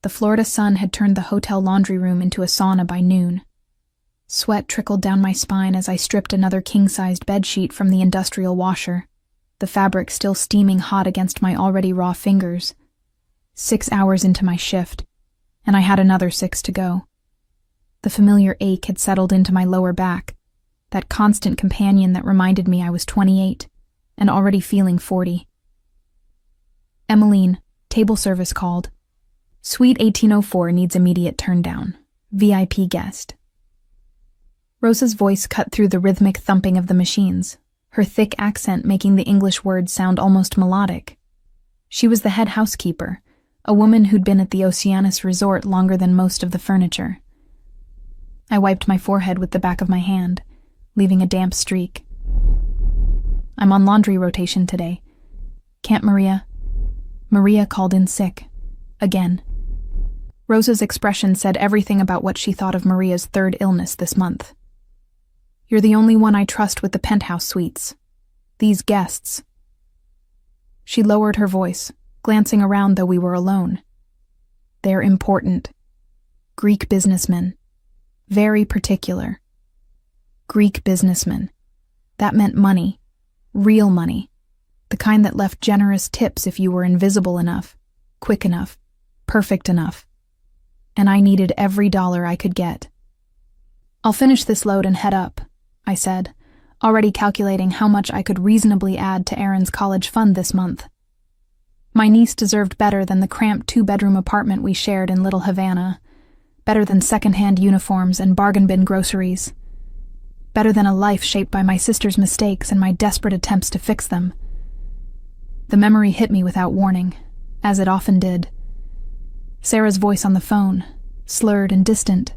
The Florida sun had turned the hotel laundry room into a sauna by noon. Sweat trickled down my spine as I stripped another king-sized bedsheet from the industrial washer, the fabric still steaming hot against my already raw fingers. 6 hours into my shift, and I had another 6 to go. The familiar ache had settled into my lower back, that constant companion that reminded me I was 28 and already feeling 40. Emmeline, table service called. Suite 1804 needs immediate turndown. VIP guest. Rosa's voice cut through the rhythmic thumping of the machines, her thick accent making the English words sound almost melodic. She was the head housekeeper, a woman who'd been at the Oceanus resort longer than most of the furniture. I wiped my forehead with the back of my hand, leaving a damp streak. I'm on laundry rotation today. Can't Maria? Maria called in sick. Again. Rosa's expression said everything about what she thought of Maria's third illness this month. You're the only one I trust with the penthouse suites. These guests. She lowered her voice, glancing around though we were alone. They're important. Greek businessmen. Very particular. Greek businessmen. That meant money. Real money. The kind that left generous tips if you were invisible enough, quick enough, perfect enough. And I needed every dollar I could get. I'll finish this load and head up, I said, already calculating how much I could reasonably add to Aaron's college fund this month. My niece deserved better than the cramped 2-bedroom apartment we shared in Little Havana, better than second-hand uniforms and bargain bin groceries, better than a life shaped by my sister's mistakes and my desperate attempts to fix them. The memory hit me without warning, as it often did. Sarah's voice on the phone, slurred and distant.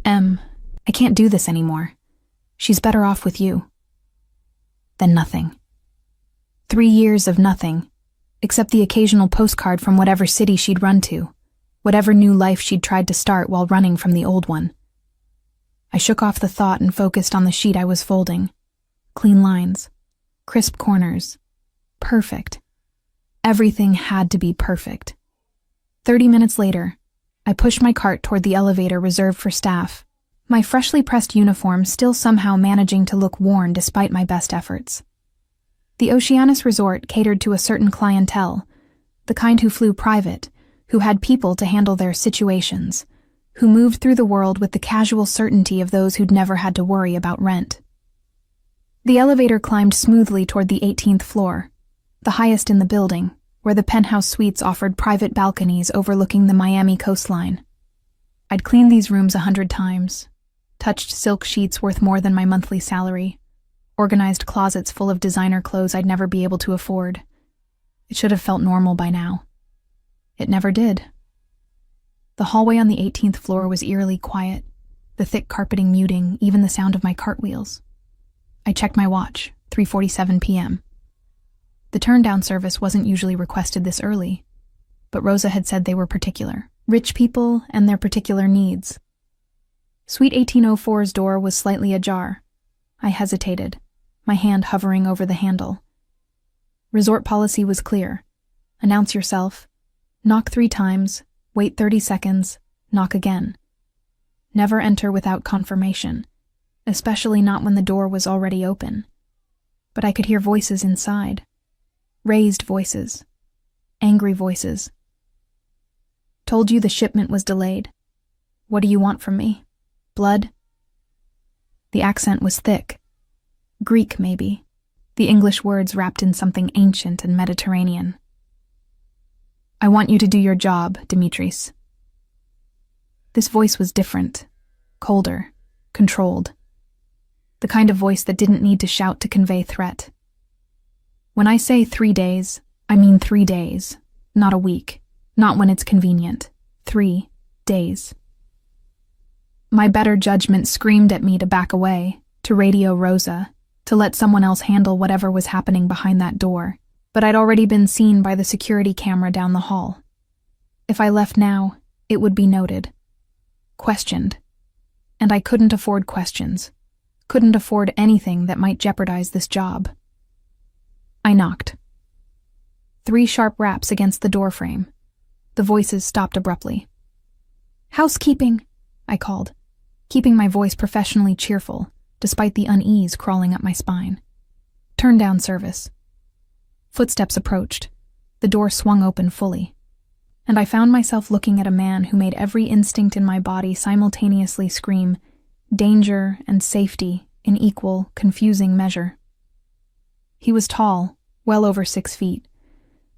I can't do this anymore. She's better off with you. Then nothing. 3 years of nothing, except the occasional postcard from whatever city she'd run to, whatever new life she'd tried to start while running from the old one. I shook off the thought and focused on the sheet I was folding. Clean lines, crisp corners, perfect. Everything had to be perfect. 30 minutes later, I pushed my cart toward the elevator reserved for staff, my freshly pressed uniform still somehow managing to look worn despite my best efforts. The Oceanus resort catered to a certain clientele, the kind who flew private, who had people to handle their situations, who moved through the world with the casual certainty of those who'd never had to worry about rent. The elevator climbed smoothly toward the 18th floor, the highest in the building, where the penthouse suites offered private balconies overlooking the Miami coastline. I'd cleaned these rooms 100 times, touched silk sheets worth more than my monthly salary, organized closets full of designer clothes I'd never be able to afford. It should have felt normal by now. It never did. The hallway on the 18th floor was eerily quiet, the thick carpeting muting even the sound of my cartwheels. I checked my watch, 3:47 p.m. The turn-down service wasn't usually requested this early, but Rosa had said they were particular. Rich people and their particular needs. Suite 1804's door was slightly ajar. I hesitated, my hand hovering over the handle. Resort policy was clear. Announce yourself, knock 3 times, wait 30 seconds, knock again. Never enter without confirmation, especially not when the door was already open. But I could hear voices inside. Raised voices. Angry voices. Told you the shipment was delayed. What do you want from me? Blood? The accent was thick. Greek, maybe. The English words wrapped in something ancient and Mediterranean. I want you to do your job, Dimitris. This voice was different, colder, controlled. The kind of voice that didn't need to shout to convey threat. When I say 3 days, I mean 3 days, not a week, not when it's convenient. 3 days. My better judgment screamed at me to back away, to radio Rosa, to let someone else handle whatever was happening behind that door, but I'd already been seen by the security camera down the hall. If I left now, it would be noted. Questioned. And I couldn't afford questions. Couldn't afford anything that might jeopardize this job. I knocked. 3 sharp raps against the doorframe. The voices stopped abruptly. "Housekeeping," I called, keeping my voice professionally cheerful, despite the unease crawling up my spine. "Turn down service." Footsteps approached. The door swung open fully, and I found myself looking at a man who made every instinct in my body simultaneously scream danger and safety in equal, confusing measure. He was tall, well over 6 feet,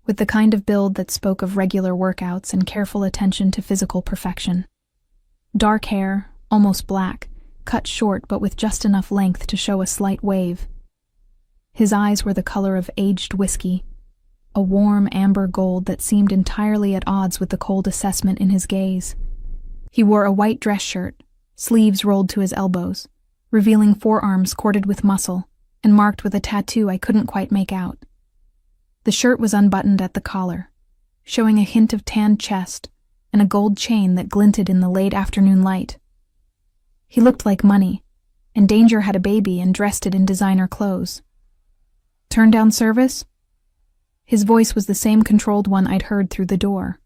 with the kind of build that spoke of regular workouts and careful attention to physical perfection. Dark hair, almost black, cut short but with just enough length to show a slight wave. His eyes were the color of aged whiskey, a warm amber gold that seemed entirely at odds with the cold assessment in his gaze. He wore a white dress shirt, sleeves rolled to his elbows, revealing forearms corded with muscle and marked with a tattoo I couldn't quite make out. The shirt was unbuttoned at the collar, showing a hint of tanned chest and a gold chain that glinted in the late afternoon light. He looked like money, and Danger had a baby and dressed it in designer clothes. "Turn down service?" His voice was the same controlled one I'd heard through the door.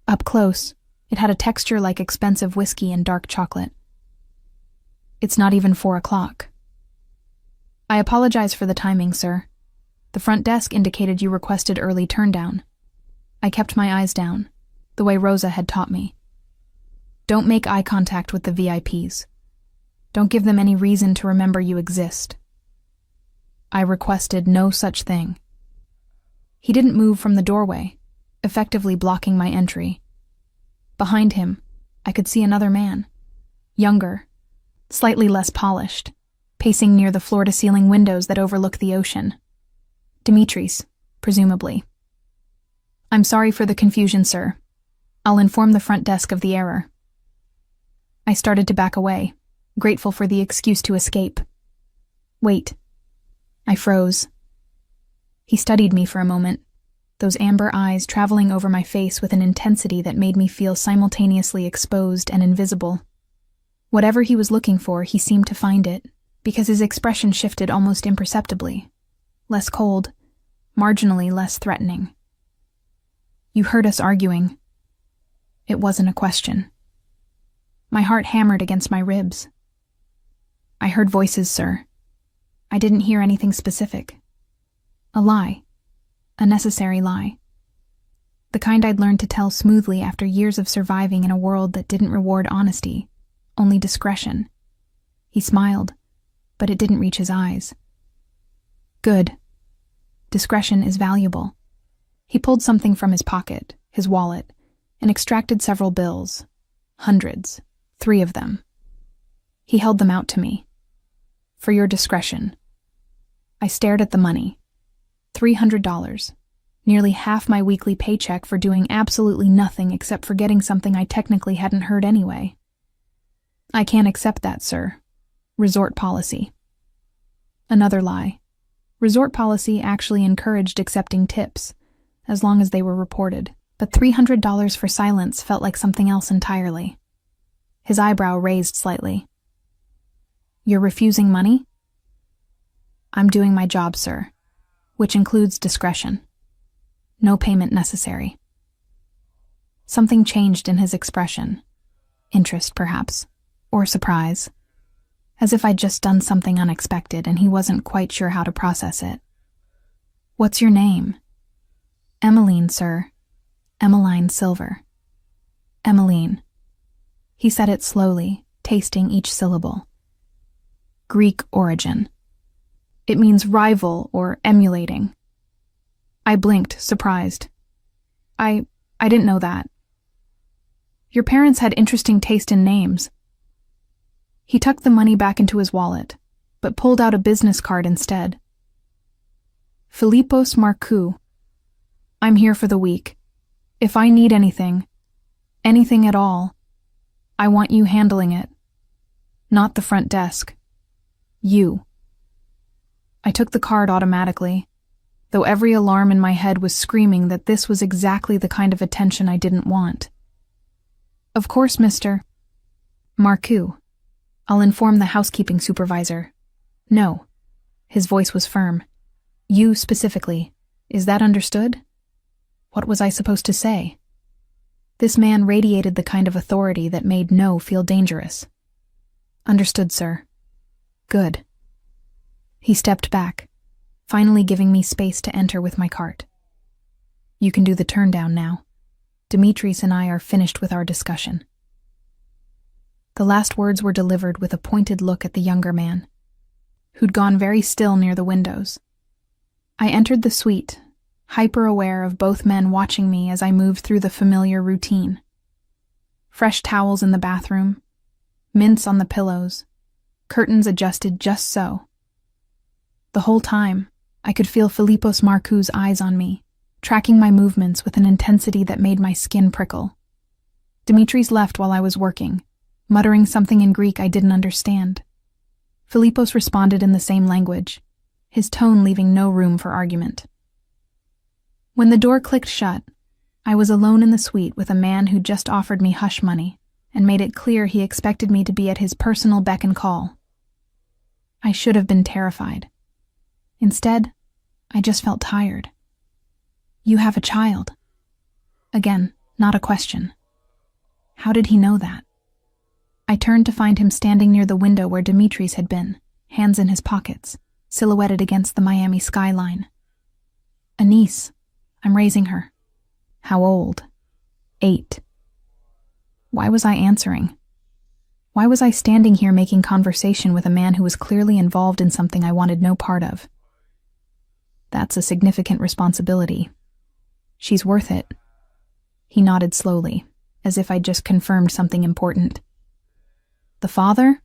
Up close, it had a texture like expensive whiskey and dark chocolate. "It's not even 4 o'clock. "I apologize for the timing, sir. The front desk indicated you requested early turndown." I kept my eyes down, the way Rosa had taught me. "Don't make eye contact with the VIPs. Don't give them any reason to remember you exist." I requested no such thing. He didn't move from the doorway, effectively blocking my entry. Behind him, I could see another man, younger, slightly less polished, pacing near the floor-to-ceiling windows that overlook the ocean. Dimitris, presumably. "I'm sorry for the confusion, sir. I'll inform the front desk of the error." I started to back away, grateful for the excuse to escape. "Wait." I froze. He studied me for a moment, those amber eyes traveling over my face with an intensity that made me feel simultaneously exposed and invisible. Whatever he was looking for, he seemed to find it, because his expression shifted almost imperceptibly. Less cold, marginally less threatening. "You heard us arguing." It wasn't a question. My heart hammered against my ribs. "I heard voices, sir. I didn't hear anything specific. A lie. A necessary lie. The kind I'd learned to tell smoothly after years of surviving in a world that didn't reward honesty, only discretion." He smiled, but it didn't reach his eyes. "Good. Discretion is valuable." He pulled something from his pocket, his wallet, and extracted several bills. Hundreds. 3 of them. He held them out to me. "For your discretion." I stared at the money. $300. Nearly half my weekly paycheck for doing absolutely nothing except for getting something I technically hadn't heard anyway. "I can't accept that, sir. Resort policy." Another lie. Resort policy actually encouraged accepting tips, as long as they were reported, but $300 for silence felt like something else entirely. His eyebrow raised slightly. "You're refusing money?" "I'm doing my job, sir, which includes discretion. No payment necessary." Something changed in his expression. Interest, perhaps, or surprise. As if I'd just done something unexpected and he wasn't quite sure how to process it. "What's your name?" "Emmeline, sir. Emmeline Silver." "Emmeline." He said it slowly, tasting each syllable. "Greek origin. It means rival or emulating." I blinked, surprised. I didn't know that." Your parents had interesting taste in names." He tucked the money back into his wallet, but pulled out a business card instead. "Philippos Markou. I'm here for the week. If I need anything at all, I want you handling it. Not the front desk. You." I took the card automatically, though every alarm in my head was screaming that this was exactly the kind of attention I didn't want. "Of course, Mr. Markou. I'll inform the housekeeping supervisor." "No." His voice was firm. "You specifically. Is that understood?" What was I supposed to say? This man radiated the kind of authority that made no feel dangerous. "Understood, sir." "Good." He stepped back, finally giving me space to enter with my cart. "You can do the turndown now. Dimitris and I are finished with our discussion." The last words were delivered with a pointed look at the younger man, who'd gone very still near the windows. I entered the suite, hyper-aware of both men watching me as I moved through the familiar routine. Fresh towels in the bathroom, mints on the pillows, curtains adjusted just so. The whole time, I could feel Philippos Marcou's eyes on me, tracking my movements with an intensity that made my skin prickle. Dimitris left while I was working, muttering something in Greek I didn't understand. Philippos responded in the same language, his tone leaving no room for argument. When the door clicked shut, I was alone in the suite with a man who just offered me hush money and made it clear he expected me to be at his personal beck and call. I should have been terrified. Instead, I just felt tired. "You have a child." Again, not a question. How did he know that? I turned to find him standing near the window where Dimitris had been, hands in his pockets, silhouetted against the Miami skyline. "A niece. I'm raising her." "How old?" 8. Why was I answering? Why was I standing here making conversation with a man who was clearly involved in something I wanted no part of? "That's a significant responsibility. She's worth it." He nodded slowly, as if I'd just confirmed something important. "The father?"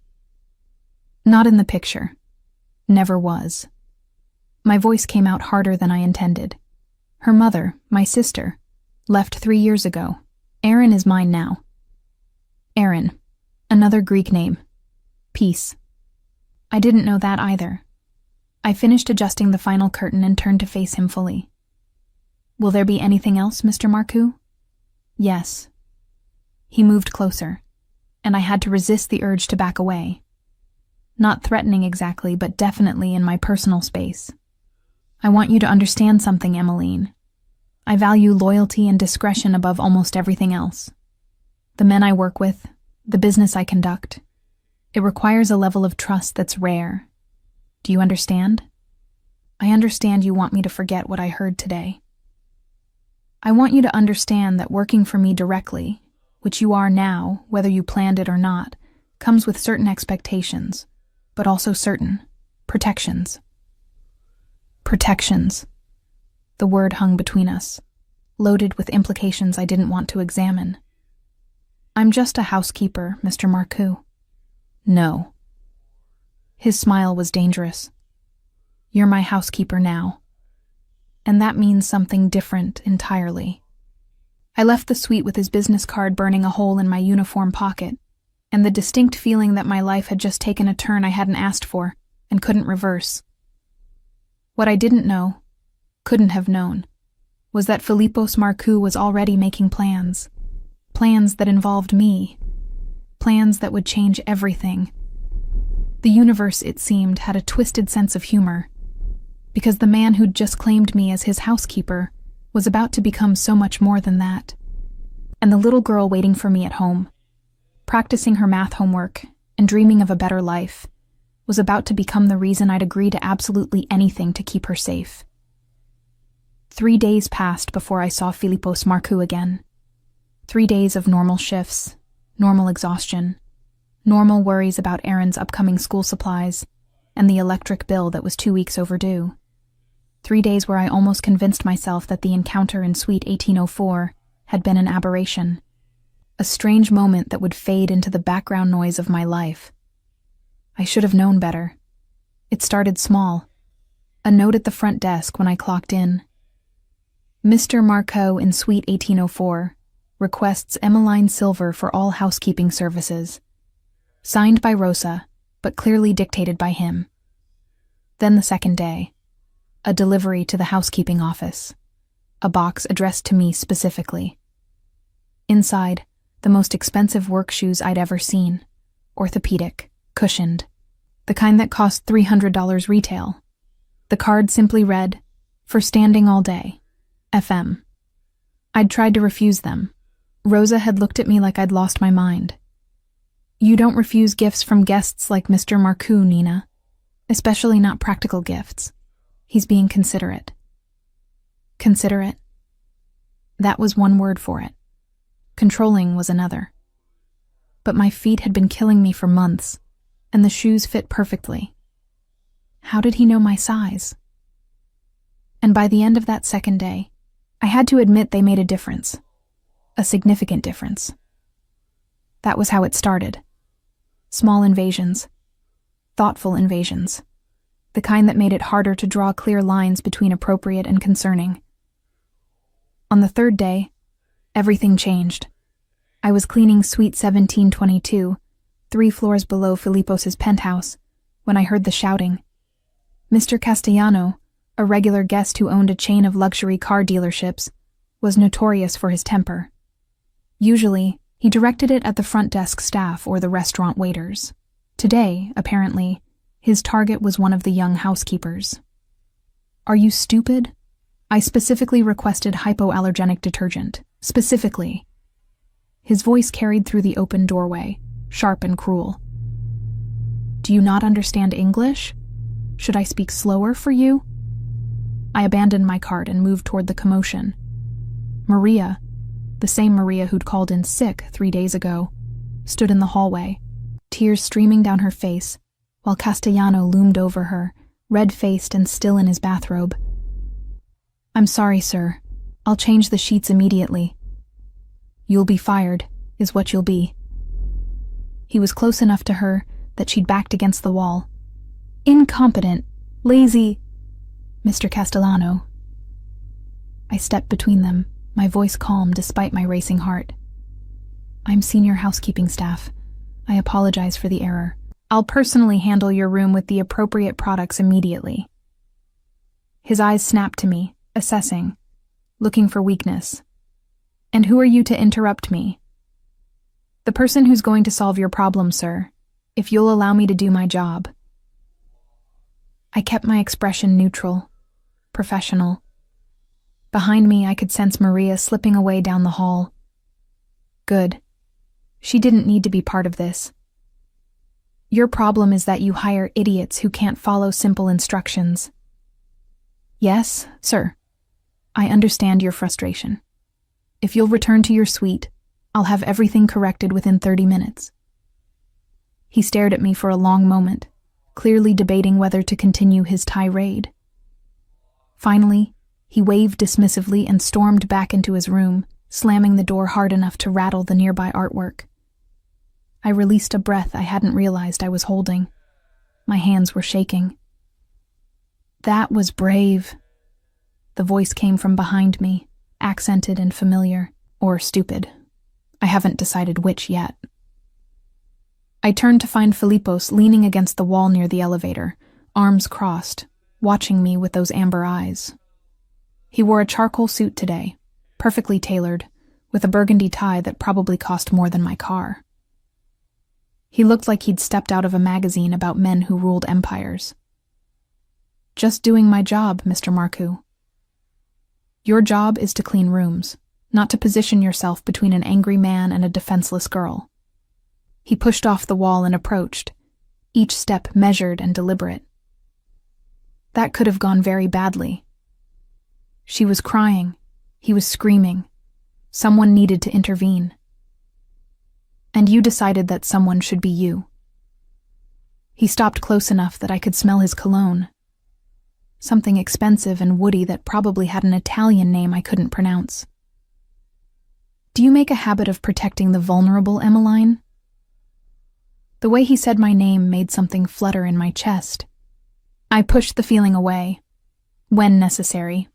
"Not in the picture. Never was." My voice came out harder than I intended. "Her mother, my sister, left 3 years ago. Erin is mine now." Erin, another Greek name. Peace. I didn't know that either. I finished adjusting the final curtain and turned to face him fully. "Will there be anything else, Mr. Marcoux?" "Yes." He moved closer, and I had to resist the urge to back away. Not threatening exactly, but definitely in my personal space. "I want you to understand something, Emmeline. I value loyalty and discretion above almost everything else. The men I work with, the business I conduct, it requires a level of trust that's rare. Do you understand? I understand you want me to forget what I heard today. I want you to understand that working for me directly, which you are now, whether you planned it or not, comes with certain expectations, but also certain protections." Protections. The word hung between us, loaded with implications I didn't want to examine. "I'm just a housekeeper, Mr. Marcoux." "No." His smile was dangerous. "You're my housekeeper now. And that means something different entirely." I left the suite with his business card burning a hole in my uniform pocket, and the distinct feeling that my life had just taken a turn I hadn't asked for and couldn't reverse. What I didn't know, couldn't have known, was that Philippos Marcoux was already making plans. Plans that involved me. Plans that would change everything. The universe, it seemed, had a twisted sense of humor, because the man who'd just claimed me as his housekeeper was about to become so much more than that. And the little girl waiting for me at home, practicing her math homework and dreaming of a better life, was about to become the reason I'd agree to absolutely anything to keep her safe. 3 days passed before I saw Philippos Marcoux again. 3 days of normal shifts, normal exhaustion, normal worries about Erin's upcoming school supplies, and the electric bill that was 2 weeks overdue. 3 days where I almost convinced myself that the encounter in Suite 1804 had been an aberration, a strange moment that would fade into the background noise of my life. I should have known better. It started small. A note at the front desk when I clocked in. "Mr. Marcoux in Suite 1804 requests Emmeline Silver for all housekeeping services. Signed by Rosa, but clearly dictated by him." Then the second day. A delivery to the housekeeping office. A box addressed to me specifically. Inside, the most expensive work shoes I'd ever seen. Orthopedic, cushioned. The kind that cost $300 retail. The card simply read, "For standing all day. FM." I'd tried to refuse them, Rosa had looked at me like I'd lost my mind. You don't refuse gifts from guests like Mr. Marcoux, Nina. Especially not practical gifts. He's being considerate. Considerate? That was one word for it. Controlling was another. But my feet had been killing me for months, and the shoes fit perfectly. How did he know my size? And by the end of that second day, I had to admit they made a difference. A significant difference. That was how it started. Small invasions. Thoughtful invasions. The kind that made it harder to draw clear lines between appropriate and concerning. On the third day, everything changed. I was cleaning Suite 1722, 3 floors below Filippos's penthouse, when I heard the shouting. Mr. Castellano, a regular guest who owned a chain of luxury car dealerships, was notorious for his temper. Usually, he directed it at the front desk staff or the restaurant waiters. Today, apparently, his target was one of the young housekeepers. Are you stupid? I specifically requested hypoallergenic detergent. Specifically. His voice carried through the open doorway, sharp and cruel. Do you not understand English? Should I speak slower for you? I abandoned my cart and moved toward the commotion. Maria, the same Maria who'd called in sick 3 days ago, stood in the hallway, tears streaming down her face, while Castellano loomed over her, red-faced and still in his bathrobe. I'm sorry, sir. I'll change the sheets immediately. You'll be fired, is what you'll be. He was close enough to her that she'd backed against the wall. Incompetent, lazy, Mr. Castellano. I stepped between them, my voice calm despite my racing heart. I'm senior housekeeping staff. I apologize for the error. I'll personally handle your room with the appropriate products immediately. His eyes snapped to me, assessing, looking for weakness. And who are you to interrupt me? The person who's going to solve your problem, sir, if you'll allow me to do my job. I kept my expression neutral, professional. Behind me, I could sense Maria slipping away down the hall. Good. She didn't need to be part of this. Your problem is that you hire idiots who can't follow simple instructions. Yes, sir. I understand your frustration. If you'll return to your suite, I'll have everything corrected within 30 minutes. He stared at me for a long moment, clearly debating whether to continue his tirade. Finally, he waved dismissively and stormed back into his room, slamming the door hard enough to rattle the nearby artwork. I released a breath I hadn't realized I was holding. My hands were shaking. That was brave. The voice came from behind me, accented and familiar, or stupid. I haven't decided which yet. I turned to find Filippos leaning against the wall near the elevator, arms crossed, watching me with those amber eyes. He wore a charcoal suit today, perfectly tailored, with a burgundy tie that probably cost more than my car. He looked like he'd stepped out of a magazine about men who ruled empires. Just doing my job, Mr. Marcoux. Your job is to clean rooms, not to position yourself between an angry man and a defenseless girl. He pushed off the wall and approached, each step measured and deliberate. That could have gone very badly. She was crying. He was screaming. Someone needed to intervene. And you decided that someone should be you. He stopped close enough that I could smell his cologne. Something expensive and woody that probably had an Italian name I couldn't pronounce. Do you make a habit of protecting the vulnerable, Emmeline? The way he said my name made something flutter in my chest. I pushed the feeling away, when necessary.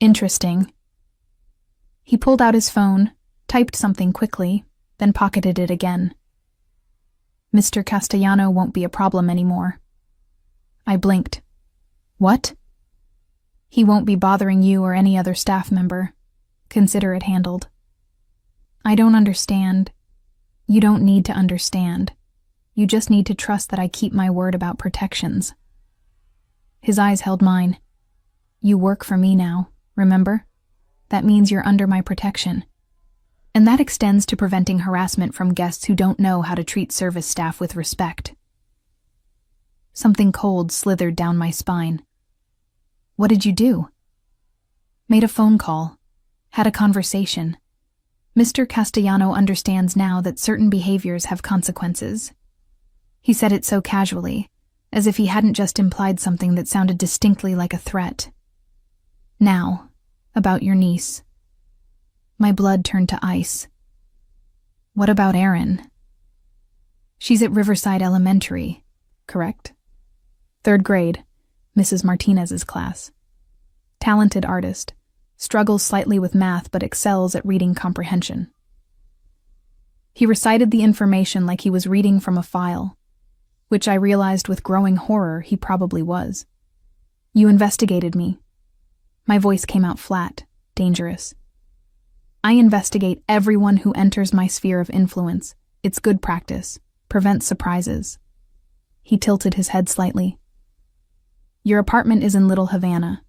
Interesting. He pulled out his phone, typed something quickly, then pocketed it again. Mr. Castellano won't be a problem anymore. I blinked. What? He won't be bothering you or any other staff member. Consider it handled. I don't understand. You don't need to understand. You just need to trust that I keep my word about protections. His eyes held mine. You work for me now, remember? That means you're under my protection. And that extends to preventing harassment from guests who don't know how to treat service staff with respect. Something cold slithered down my spine. What did you do? Made a phone call. Had a conversation. Mr. Castellano understands now that certain behaviors have consequences. He said it so casually, as if he hadn't just implied something that sounded distinctly like a threat. Now, about your niece. My blood turned to ice. What about Erin? She's at Riverside Elementary, correct? 3rd grade, Mrs. Martinez's class. Talented artist, struggles slightly with math but excels at reading comprehension. He recited the information like he was reading from a file, which I realized with growing horror he probably was. You investigated me. My voice came out flat, dangerous. I investigate everyone who enters my sphere of influence. It's good practice. Prevents surprises. He tilted his head slightly. Your apartment is in Little Havana.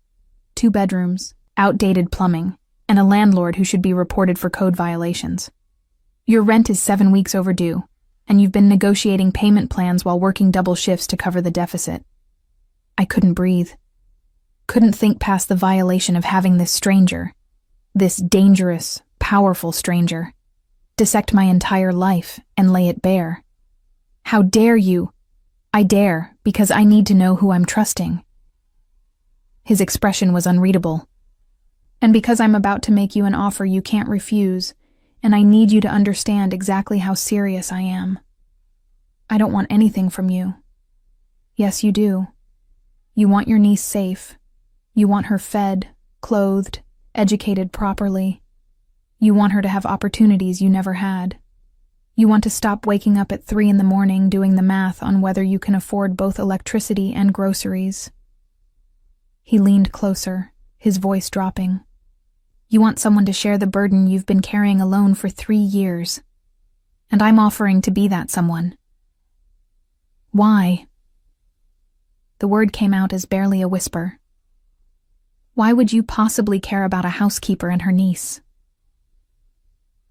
2 bedrooms, outdated plumbing, and a landlord who should be reported for code violations. Your rent is 7 weeks overdue, and you've been negotiating payment plans while working double shifts to cover the deficit. I couldn't breathe. Couldn't think past the violation of having this stranger, this dangerous, powerful stranger, dissect my entire life and lay it bare. How dare you? I dare, because I need to know who I'm trusting. His expression was unreadable. And because I'm about to make you an offer you can't refuse, and I need you to understand exactly how serious I am. I don't want anything from you. Yes, you do. You want your niece safe. You want her fed, clothed, educated properly. You want her to have opportunities you never had. You want to stop waking up at 3 a.m. doing the math on whether you can afford both electricity and groceries. He leaned closer, his voice dropping. You want someone to share the burden you've been carrying alone for 3 years. And I'm offering to be that someone. Why? The word came out as barely a whisper. Why would you possibly care about a housekeeper and her niece?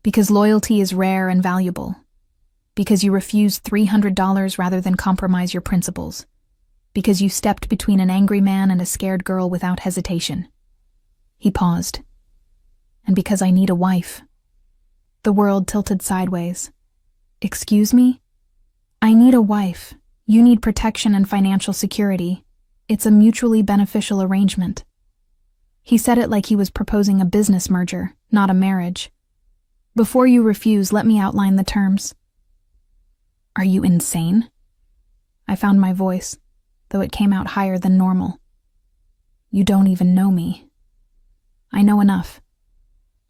Because loyalty is rare and valuable. Because you refused $300 rather than compromise your principles. Because you stepped between an angry man and a scared girl without hesitation. He paused. And because I need a wife. The world tilted sideways. Excuse me? I need a wife. You need protection and financial security. It's a mutually beneficial arrangement. He said it like he was proposing a business merger, not a marriage. Before you refuse, let me outline the terms. Are you insane? I found my voice, though it came out higher than normal. You don't even know me. I know enough.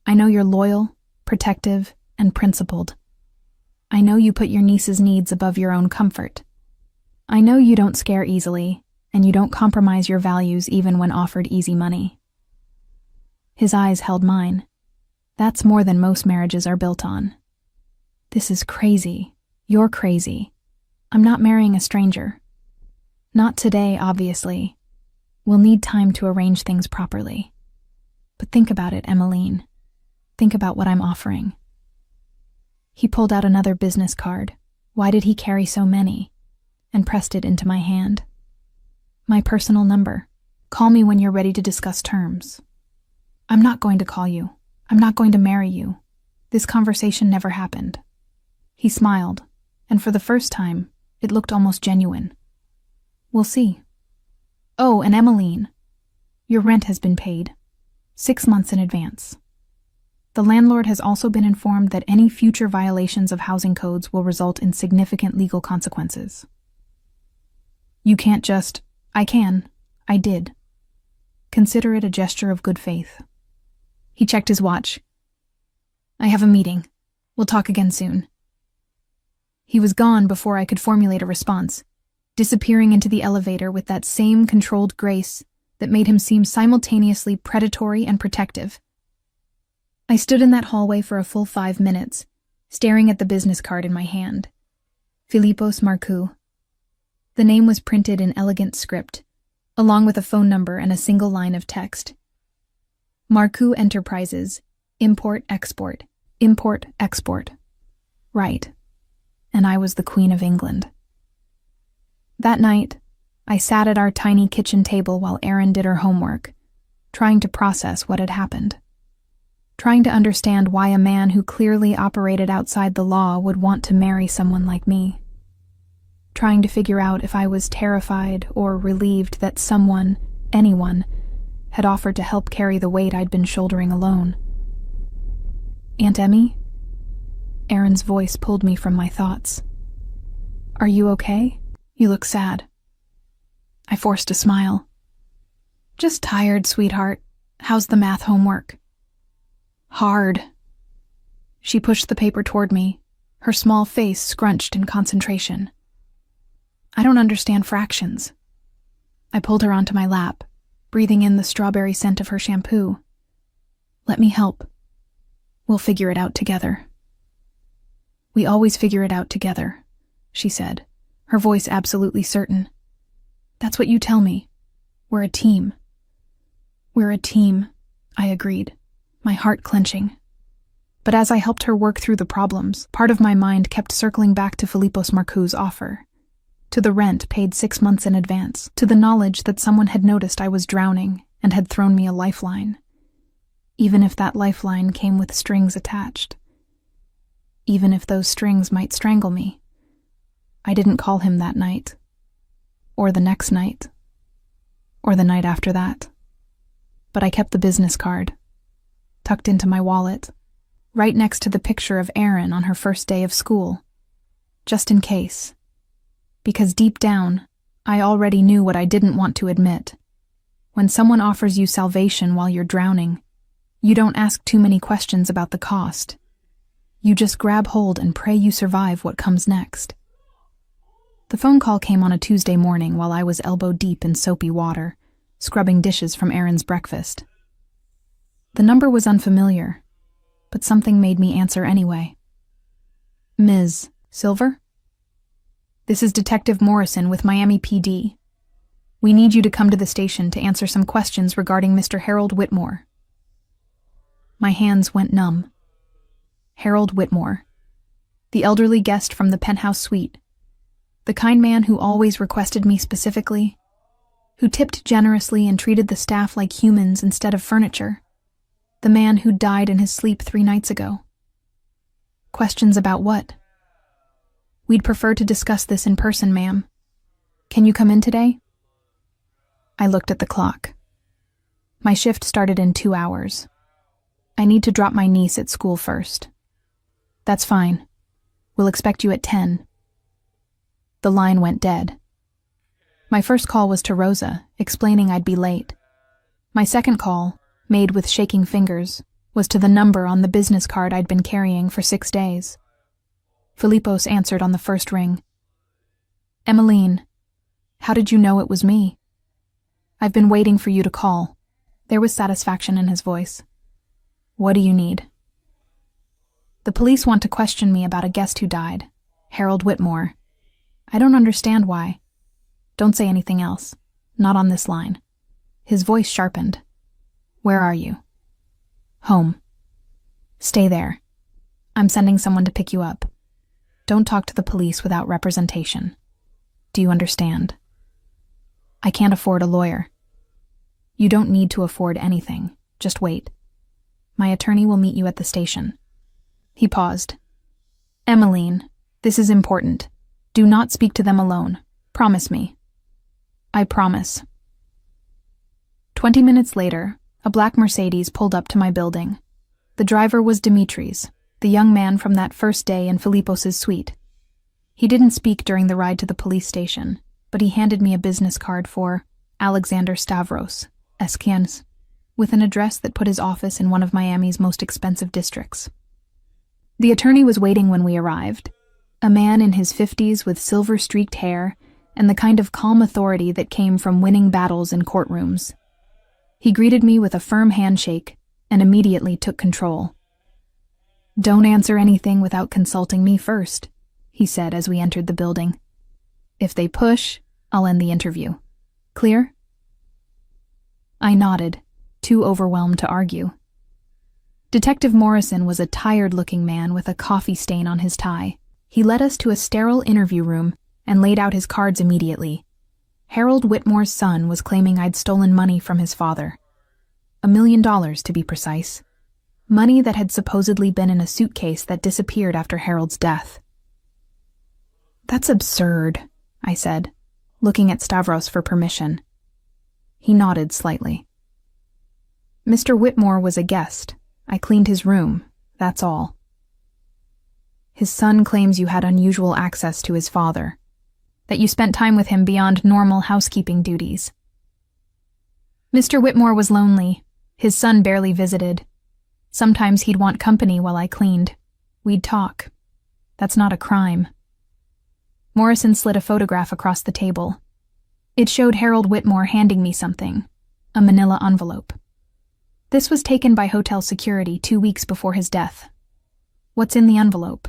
I know you're loyal, protective, and principled. I know you put your niece's needs above your own comfort. I know you don't scare easily, and you don't compromise your values even when offered easy money. His eyes held mine. That's more than most marriages are built on. This is crazy. You're crazy. I'm not marrying a stranger. Not today, obviously. We'll need time to arrange things properly. But think about it, Emmeline. Think about what I'm offering. He pulled out another business card. Why did he carry so many? And pressed it into my hand. My personal number. Call me when you're ready to discuss terms. I'm not going to call you. I'm not going to marry you. This conversation never happened. He smiled, and for the first time, it looked almost genuine. We'll see. Oh, and Emmeline, your rent has been paid. 6 months in advance. The landlord has also been informed that any future violations of housing codes will result in significant legal consequences. You can't just, I can, I did. Consider it a gesture of good faith. He checked his watch. I have a meeting. We'll talk again soon. He was gone before I could formulate a response, disappearing into the elevator with that same controlled grace that made him seem simultaneously predatory and protective. I stood in that hallway for a full 5 minutes, staring at the business card in my hand. Filipos Marcu. The name was printed in elegant script, along with a phone number and a single line of text. Marcu Enterprises, Import-Export, Import, export. Right. And I was the Queen of England. That night, I sat at our tiny kitchen table while Erin did her homework, trying to process what had happened. Trying to understand why a man who clearly operated outside the law would want to marry someone like me. Trying to figure out if I was terrified or relieved that someone, anyone, had offered to help carry the weight I'd been shouldering alone. Aunt Emmy? Erin's voice pulled me from my thoughts. Are you okay? You look sad. I forced a smile. Just tired, sweetheart. How's the math homework? Hard. She pushed the paper toward me, her small face scrunched in concentration. I don't understand fractions. I pulled her onto my lap, breathing in the strawberry scent of her shampoo. Let me help. We'll figure it out together. We always figure it out together, she said, her voice absolutely certain. That's what you tell me. We're a team. We're a team, I agreed, my heart clenching. But as I helped her work through the problems, part of my mind kept circling back to Filipos Marcou's offer, to the rent paid 6 months in advance, to the knowledge that someone had noticed I was drowning and had thrown me a lifeline, even if that lifeline came with strings attached. Even if those strings might strangle me. I didn't call him that night, or the next night, or the night after that. But I kept the business card, tucked into my wallet, right next to the picture of Erin on her first day of school, just in case. Because deep down, I already knew what I didn't want to admit. When someone offers you salvation while you're drowning, you don't ask too many questions about the cost. You just grab hold and pray you survive what comes next. The phone call came on a Tuesday morning while I was elbow-deep in soapy water, scrubbing dishes from Erin's breakfast. The number was unfamiliar, but something made me answer anyway. Ms. Silver? This is Detective Morrison with Miami PD. We need you to come to the station to answer some questions regarding Mr. Harold Whitmore. My hands went numb. Harold Whitmore, the elderly guest from the penthouse suite, the kind man who always requested me specifically, who tipped generously and treated the staff like humans instead of furniture, the man who died in his sleep 3 nights ago. Questions about what? We'd prefer to discuss this in person, ma'am. Can you come in today? I looked at the clock. My shift started in 2 hours. I need to drop my niece at school first. That's fine. We'll expect you at 10. The line went dead. My first call was to Rosa, explaining I'd be late. My second call, made with shaking fingers, was to the number on the business card I'd been carrying for 6 days. Filipos answered on the first ring. Emmeline, how did you know it was me? I've been waiting for you to call. There was satisfaction in his voice. What do you need? The police want to question me about a guest who died, Harold Whitmore. I don't understand why. Don't say anything else. Not on this line. His voice sharpened. Where are you? Home. Stay there. I'm sending someone to pick you up. Don't talk to the police without representation. Do you understand? I can't afford a lawyer. You don't need to afford anything. Just wait. My attorney will meet you at the station. He paused. Emmeline, this is important. Do not speak to them alone. Promise me. I promise. 20 minutes later, a black Mercedes pulled up to my building. The driver was Dimitris, the young man from that first day in Filipos's suite. He didn't speak during the ride to the police station, but he handed me a business card for Alexander Stavros, Eskians, with an address that put his office in one of Miami's most expensive districts. The attorney was waiting when we arrived, a man in his 50s with silver-streaked hair and the kind of calm authority that came from winning battles in courtrooms. He greeted me with a firm handshake and immediately took control. Don't answer anything without consulting me first, he said as we entered the building. If they push, I'll end the interview. Clear? I nodded, too overwhelmed to argue. Detective Morrison was a tired-looking man with a coffee stain on his tie. He led us to a sterile interview room and laid out his cards immediately. Harold Whitmore's son was claiming I'd stolen money from his father. $1 million, to be precise. Money that had supposedly been in a suitcase that disappeared after Harold's death. "That's absurd," I said, looking at Stavros for permission. He nodded slightly. "Mr. Whitmore was a guest. I cleaned his room, that's all. His son claims you had unusual access to his father, that you spent time with him beyond normal housekeeping duties. Mr. Whitmore was lonely. His son barely visited. Sometimes he'd want company while I cleaned. We'd talk. That's not a crime." Morrison slid a photograph across the table. It showed Harold Whitmore handing me something, a manila envelope. This was taken by hotel security 2 weeks before his death. What's in the envelope?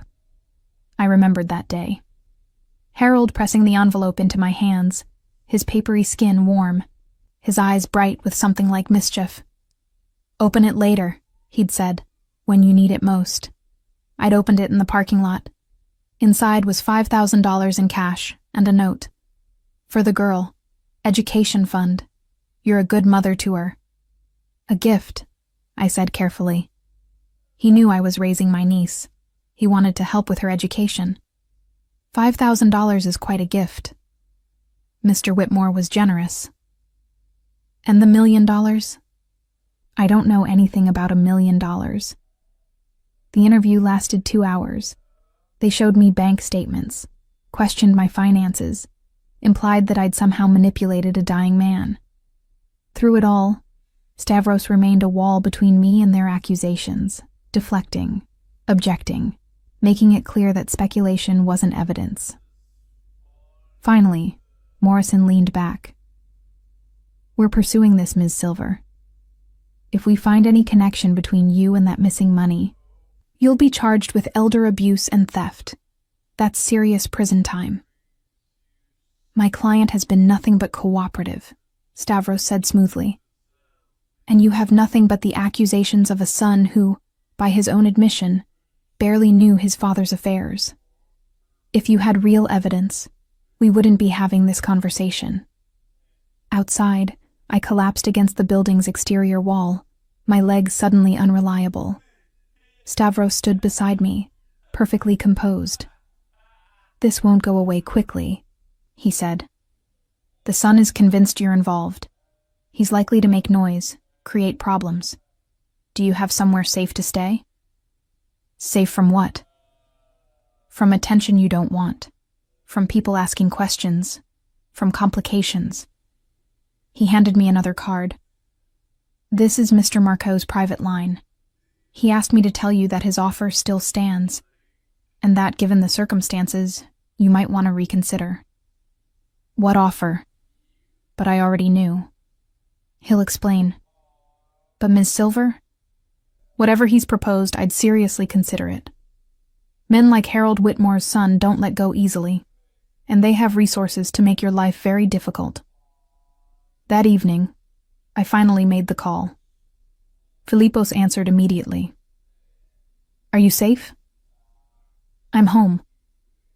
I remembered that day. Harold pressing the envelope into my hands, his papery skin warm, his eyes bright with something like mischief. "Open it later," he'd said, "when you need it most." I'd opened it in the parking lot. Inside was $5,000 in cash and a note. "For the girl. Education fund. You're a good mother to her." "A gift," I said carefully. He knew I was raising my niece. He wanted to help with her education. $5,000 is quite a gift. Mr. Whitmore was generous. "And the $1 million? I don't know anything about $1 million. The interview lasted 2 hours. They showed me bank statements, questioned my finances, implied that I'd somehow manipulated a dying man. Through it all, Stavros remained a wall between me and their accusations, deflecting, objecting, making it clear that speculation wasn't evidence. Finally, Morrison leaned back. "We're pursuing this, Ms. Silver. If we find any connection between you and that missing money, you'll be charged with elder abuse and theft. That's serious prison time." "My client has been nothing but cooperative," Stavros said smoothly. "And you have nothing but the accusations of a son who, by his own admission, barely knew his father's affairs. If you had real evidence, we wouldn't be having this conversation." Outside, I collapsed against the building's exterior wall, my legs suddenly unreliable. Stavros stood beside me, perfectly composed. "This won't go away quickly," he said. "The son is convinced you're involved. He's likely to make noise, create problems. Do you have somewhere safe to stay?" "Safe from what?" "From attention you don't want. From people asking questions. From complications." He handed me another card. "This is Mr. Marco's private line. He asked me to tell you that his offer still stands, and that, given the circumstances, you might want to reconsider." "What offer?" But I already knew. "He'll explain." "But Ms. Silver?" "Whatever he's proposed, I'd seriously consider it. Men like Harold Whitmore's son don't let go easily, and they have resources to make your life very difficult." That evening, I finally made the call. Philippos answered immediately. "Are you safe?" "I'm home.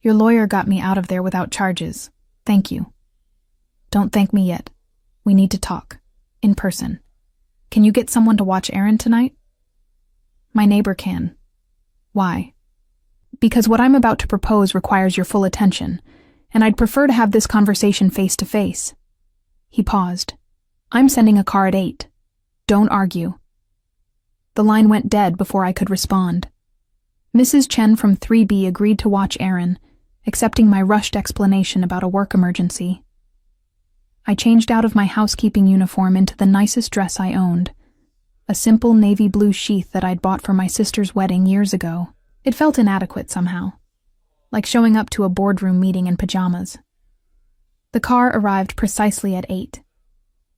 Your lawyer got me out of there without charges. Thank you." "Don't thank me yet. We need to talk. In person. Can you get someone to watch Aaron tonight?" "My neighbor can." "Why?" "Because what I'm about to propose requires your full attention, and I'd prefer to have this conversation face to face." He paused. "I'm sending a car at 8. Don't argue." The line went dead before I could respond. Mrs. Chen from 3B agreed to watch Aaron, accepting my rushed explanation about a work emergency. I changed out of my housekeeping uniform into the nicest dress I owned, a simple navy blue sheath that I'd bought for my sister's wedding years ago. It felt inadequate somehow, like showing up to a boardroom meeting in pajamas. The car arrived precisely at 8.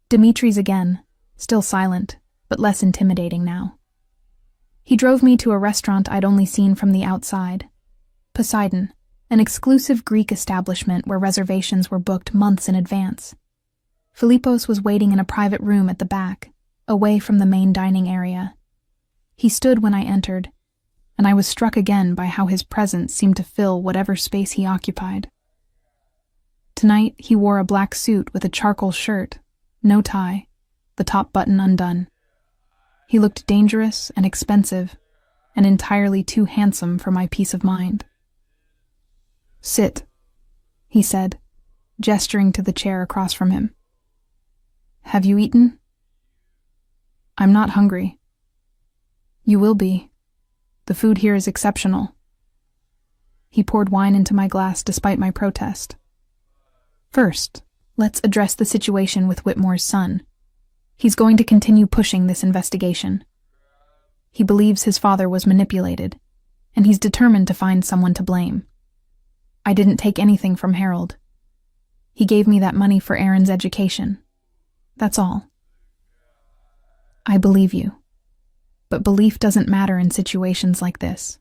Dimitri's again, still silent, but less intimidating now. He drove me to a restaurant I'd only seen from the outside. Poseidon, an exclusive Greek establishment where reservations were booked months in advance. Philippos was waiting in a private room at the back, away from the main dining area. He stood when I entered, and I was struck again by how his presence seemed to fill whatever space he occupied. Tonight, he wore a black suit with a charcoal shirt, no tie, the top button undone. He looked dangerous and expensive, and entirely too handsome for my peace of mind. "Sit," he said, gesturing to the chair across from him. "Have you eaten?" "I'm not hungry." "You will be. The food here is exceptional." He poured wine into my glass despite my protest. "First, let's address the situation with Whitmore's son. He's going to continue pushing this investigation. He believes his father was manipulated, and he's determined to find someone to blame. I didn't take anything from Harold. He gave me that money for Aaron's education. That's all." "I believe you. But belief doesn't matter in situations like this.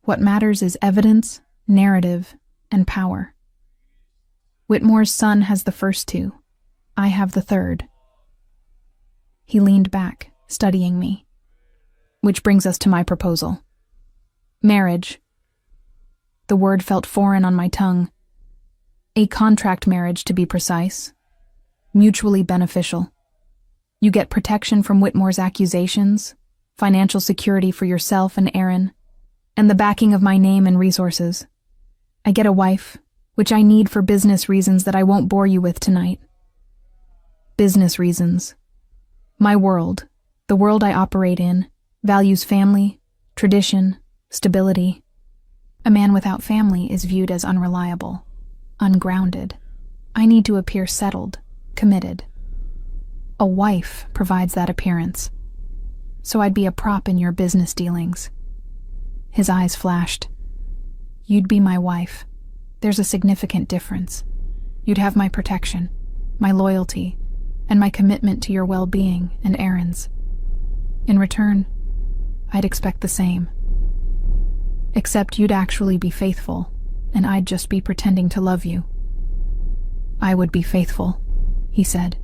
What matters is evidence, narrative, and power. Whitmore's son has the first two. I have the third." He leaned back, studying me. "Which brings us to my proposal. Marriage." The word felt foreign on my tongue. "A contract marriage, to be precise. Mutually beneficial. You get protection from Whitmore's accusations, financial security for yourself and Aaron, and the backing of my name and resources. I get a wife, which I need for business reasons that I won't bore you with tonight." Business reasons. My world, the world I operate in, values family, tradition, stability. A man without family is viewed as unreliable, ungrounded. I need to appear settled, committed. A wife provides that appearance. So I'd be a prop in your business dealings. His eyes flashed. "You'd be my wife. There's a significant difference. You'd have my protection, my loyalty, and my commitment to your well-being and Aaron's. In return, I'd expect the same. Except you'd actually be faithful, and I'd just be pretending to love you." "I would be faithful," he said.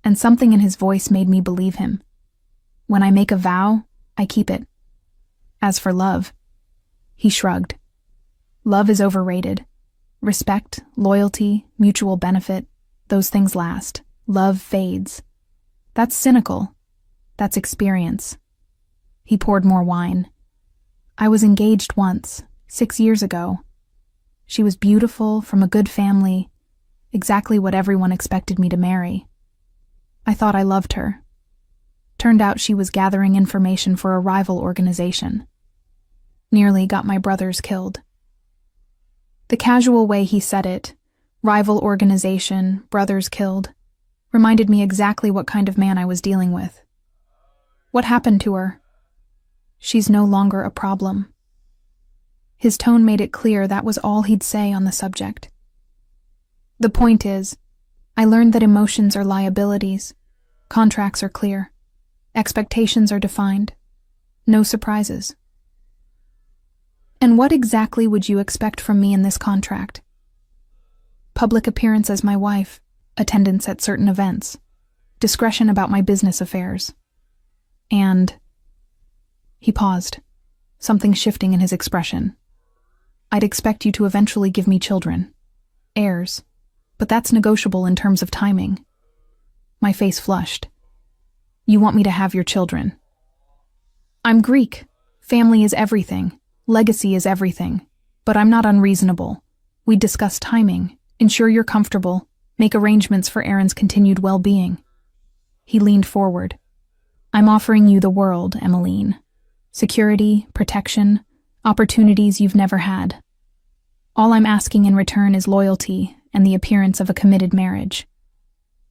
And something in his voice made me believe him. When I make a vow, I keep it. As for love, he shrugged. "Love is overrated. Respect, loyalty, mutual benefit, those things last. Love fades. That's cynical. That's experience." He poured more wine. "I was engaged once, 6 years ago. She was beautiful, from a good family, exactly what everyone expected me to marry. I thought I loved her. Turned out she was gathering information for a rival organization. Nearly got my brothers killed." The casual way he said it, rival organization, brothers killed, reminded me exactly what kind of man I was dealing with. "What happened to her?" "She's no longer a problem." His tone made it clear that was all he'd say on the subject. "The point is, I learned that emotions are liabilities, contracts are clear, expectations are defined, no surprises." "And what exactly would you expect from me in this contract?" "Public appearance as my wife, attendance at certain events, discretion about my business affairs, and..." He paused, something shifting in his expression. "I'd expect you to eventually give me children, heirs, but that's negotiable in terms of timing." My face flushed. "You want me to have your children?" "I'm Greek. Family is everything. Legacy is everything. But I'm not unreasonable. We discuss timing, ensure you're comfortable, make arrangements for Aaron's continued well-being." He leaned forward. "I'm offering you the world, Emmeline. Security, protection, opportunities you've never had. All I'm asking in return is loyalty and the appearance of a committed marriage.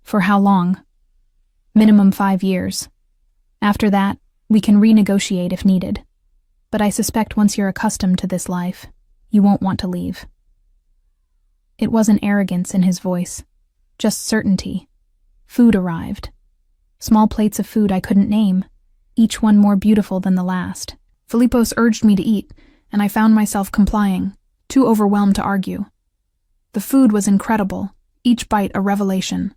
For how long? Minimum 5 years. After that, we can renegotiate if needed. But I suspect once you're accustomed to this life, you won't want to leave." It wasn't arrogance in his voice, just certainty. Food arrived. Small plates of food I couldn't name, each one more beautiful than the last. Philippos urged me to eat, and I found myself complying, too overwhelmed to argue. The food was incredible, each bite a revelation.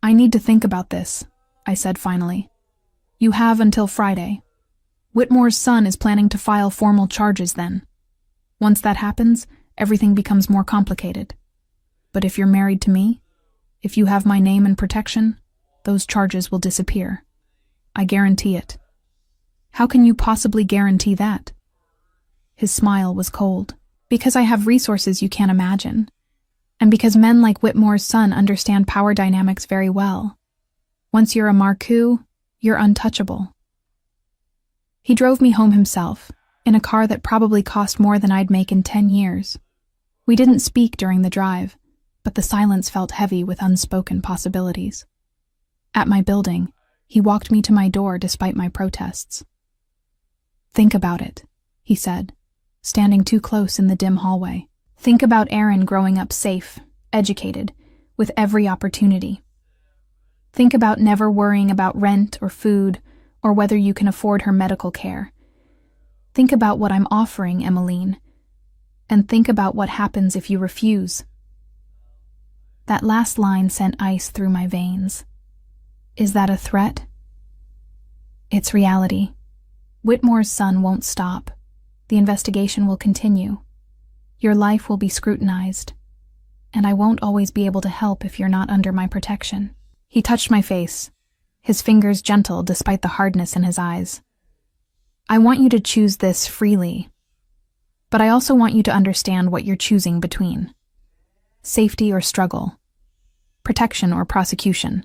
"I need to think about this," I said finally. You have until Friday. Whitmore's son is planning to file formal charges then. Once that happens, everything becomes more complicated. But if you're married to me, if you have my name and protection, those charges will disappear. I guarantee it. How can you possibly guarantee that? His smile was cold. Because I have resources you can't imagine. And because men like Whitmore's son understand power dynamics very well. Once you're a Marcoux, you're untouchable. He drove me home himself, in a car that probably cost more than I'd make in 10 years. We didn't speak during the drive, but the silence felt heavy with unspoken possibilities. At my building, he walked me to my door despite my protests. Think about it, he said, standing too close in the dim hallway. Think about Erin growing up safe, educated, with every opportunity. Think about never worrying about rent or food or whether you can afford her medical care. Think about what I'm offering, Emmeline, and think about what happens if you refuse. That last line sent ice through my veins. Is that a threat? It's reality. Whitmore's son won't stop. The investigation will continue. Your life will be scrutinized, and I won't always be able to help if you're not under my protection. He touched my face, his fingers gentle despite the hardness in his eyes. I want you to choose this freely, but I also want you to understand what you're choosing between. Safety or struggle, protection or prosecution,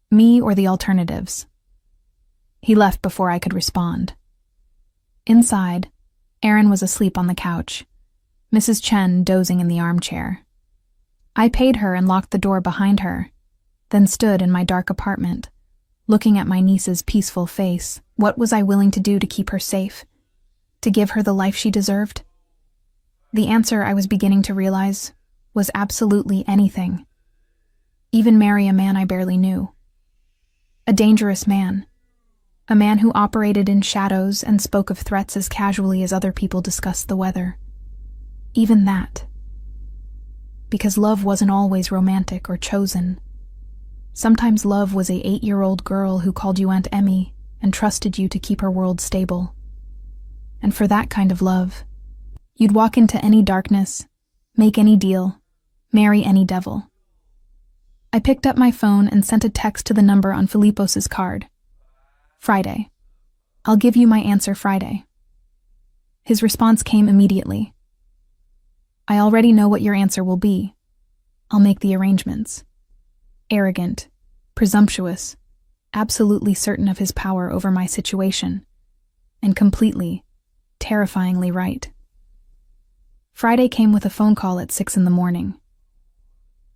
me or the alternatives. He left before I could respond. Inside, Erin was asleep on the couch, Mrs. Chen dozing in the armchair. I paid her and locked the door behind her, then stood in my dark apartment, looking at my niece's peaceful face. What was I willing to do to keep her safe? To give her the life she deserved? The answer, I was beginning to realize, was absolutely anything. Even marry a man I barely knew. A dangerous man. A man who operated in shadows and spoke of threats as casually as other people discussed the weather. Even that. Because love wasn't always romantic or chosen. Sometimes love was a 8-year-old girl who called you Aunt Emmy and trusted you to keep her world stable. And for that kind of love, you'd walk into any darkness, make any deal, marry any devil. I picked up my phone and sent a text to the number on Filipos's card. Friday. I'll give you my answer Friday. His response came immediately. I already know what your answer will be. I'll make the arrangements. Arrogant, presumptuous, absolutely certain of his power over my situation, and completely, terrifyingly right. Friday came with a phone call at 6 a.m.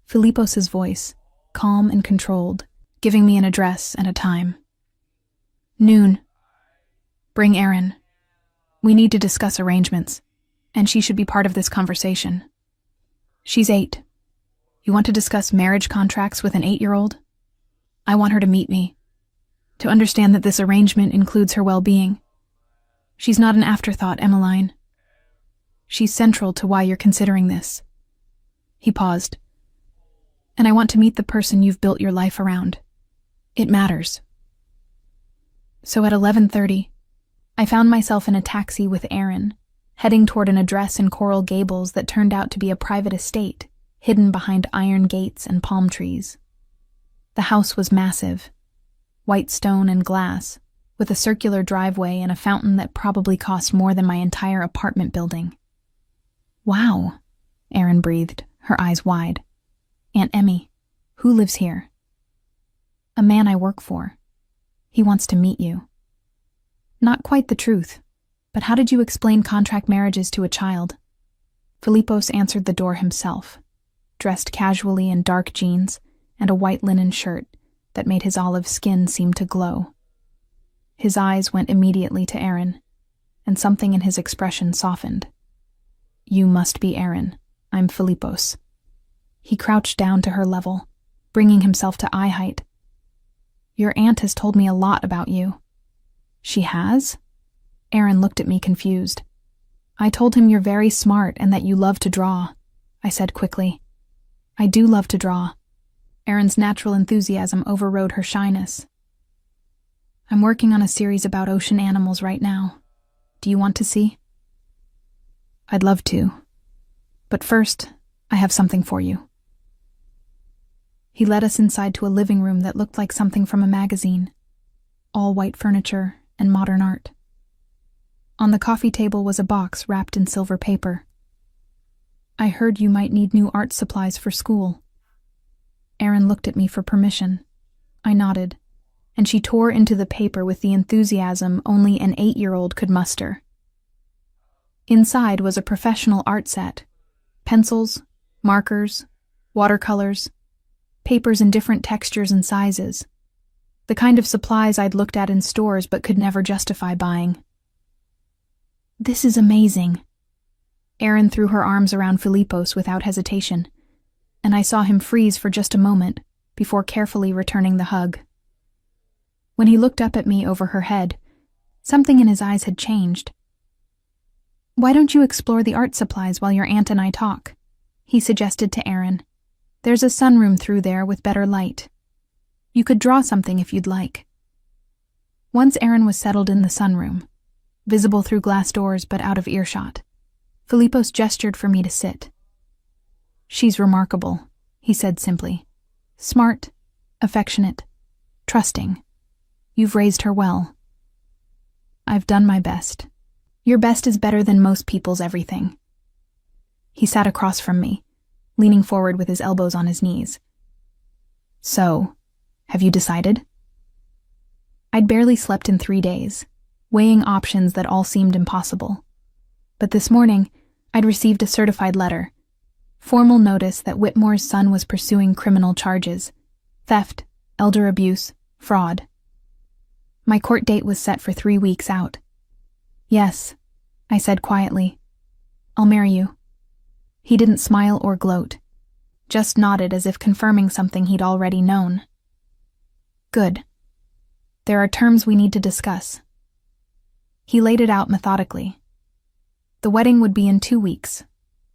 Filipos's voice, calm and controlled, giving me an address and a time. Noon. Bring Erin. We need to discuss arrangements, and she should be part of this conversation. She's 8. You want to discuss marriage contracts with an 8-year-old? I want her to meet me, to understand that this arrangement includes her well-being. She's not an afterthought, Emmeline. She's central to why you're considering this. He paused. And I want to meet the person you've built your life around. It matters. So at 11:30, I found myself in a taxi with Erin, heading toward an address in Coral Gables that turned out to be a private estate, hidden behind iron gates and palm trees. The house was massive, white stone and glass, with a circular driveway and a fountain that probably cost more than my entire apartment building. Wow, Erin breathed, her eyes wide. Aunt Emmy, who lives here? A man I work for. He wants to meet you. Not quite the truth, but how did you explain contract marriages to a child? Filipos answered the door himself, dressed casually in dark jeans and a white linen shirt that made his olive skin seem to glow. His eyes went immediately to Erin, and something in his expression softened. You must be Erin. I'm Filipos. He crouched down to her level, bringing himself to eye height. Your aunt has told me a lot about you. She has? Erin looked at me confused. I told him you're very smart and that you love to draw, I said quickly. I do love to draw. Erin's natural enthusiasm overrode her shyness. I'm working on a series about ocean animals right now. Do you want to see? I'd love to. But first, I have something for you. He led us inside to a living room that looked like something from a magazine. All white furniture and modern art. On the coffee table was a box wrapped in silver paper. I heard you might need new art supplies for school. Erin looked at me for permission. I nodded, and she tore into the paper with the enthusiasm only an 8-year-old could muster. Inside was a professional art set. Pencils, markers, watercolors, papers in different textures and sizes. The kind of supplies I'd looked at in stores but could never justify buying. This is amazing. Erin threw her arms around Filipos without hesitation, and I saw him freeze for just a moment before carefully returning the hug. When he looked up at me over her head, something in his eyes had changed. Why don't you explore the art supplies while your aunt and I talk? He suggested to Erin. There's a sunroom through there with better light. You could draw something if you'd like. Once Erin was settled in the sunroom, visible through glass doors but out of earshot, Filipos gestured for me to sit. She's remarkable, he said simply. Smart, affectionate, trusting. You've raised her well. I've done my best. Your best is better than most people's everything. He sat across from me, leaning forward with his elbows on his knees. So, have you decided? I'd barely slept in 3 days, weighing options that all seemed impossible. But this morning, I'd received a certified letter. Formal notice that Whitmore's son was pursuing criminal charges. Theft, elder abuse, fraud. My court date was set for 3 weeks out. Yes, I said quietly. I'll marry you. He didn't smile or gloat, just nodded as if confirming something he'd already known. Good. There are terms we need to discuss. He laid it out methodically. The wedding would be in 2 weeks.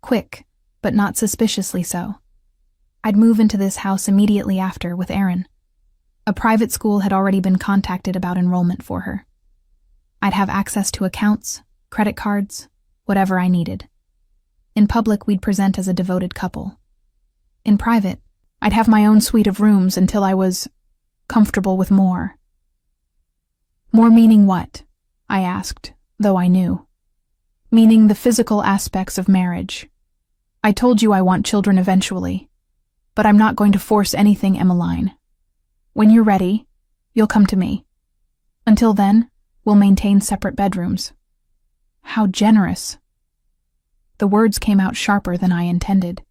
Quick, but not suspiciously so. I'd move into this house immediately after with Erin. A private school had already been contacted about enrollment for her. I'd have access to accounts, credit cards, whatever I needed. In public, we'd present as a devoted couple. In private, I'd have my own suite of rooms until I was comfortable with more. More meaning what? I asked, though I knew. Meaning the physical aspects of marriage. I told you I want children eventually, but I'm not going to force anything, Emmeline. When you're ready, you'll come to me. Until then, we'll maintain separate bedrooms. How generous. The words came out sharper than I intended.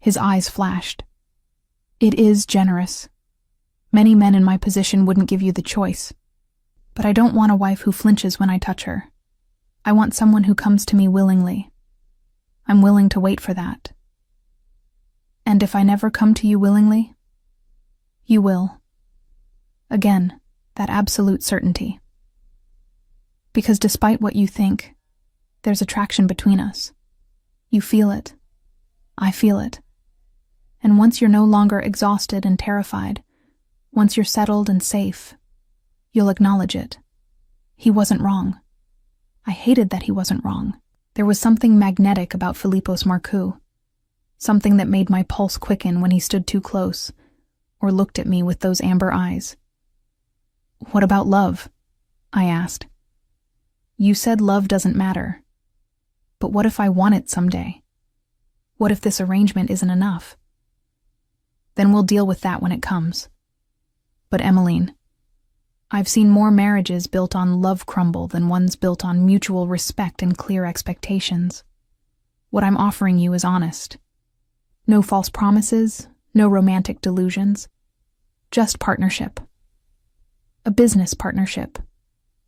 His eyes flashed. It is generous. Many men in my position wouldn't give you the choice. But I don't want a wife who flinches when I touch her. I want someone who comes to me willingly. I'm willing to wait for that. And if I never come to you willingly, you will. Again, that absolute certainty. Because despite what you think, there's attraction between us. You feel it. I feel it. And once you're no longer exhausted and terrified, once you're settled and safe, you'll acknowledge it. He wasn't wrong. I hated that he wasn't wrong. There was something magnetic about Filipos Marcoux, something that made my pulse quicken when he stood too close, or looked at me with those amber eyes. What about love? I asked. You said love doesn't matter. But what if I want it someday? What if this arrangement isn't enough? Then we'll deal with that when it comes. But Emmeline, I've seen more marriages built on love crumble than ones built on mutual respect and clear expectations. What I'm offering you is honest. No false promises, no romantic delusions. Just partnership. A business partnership.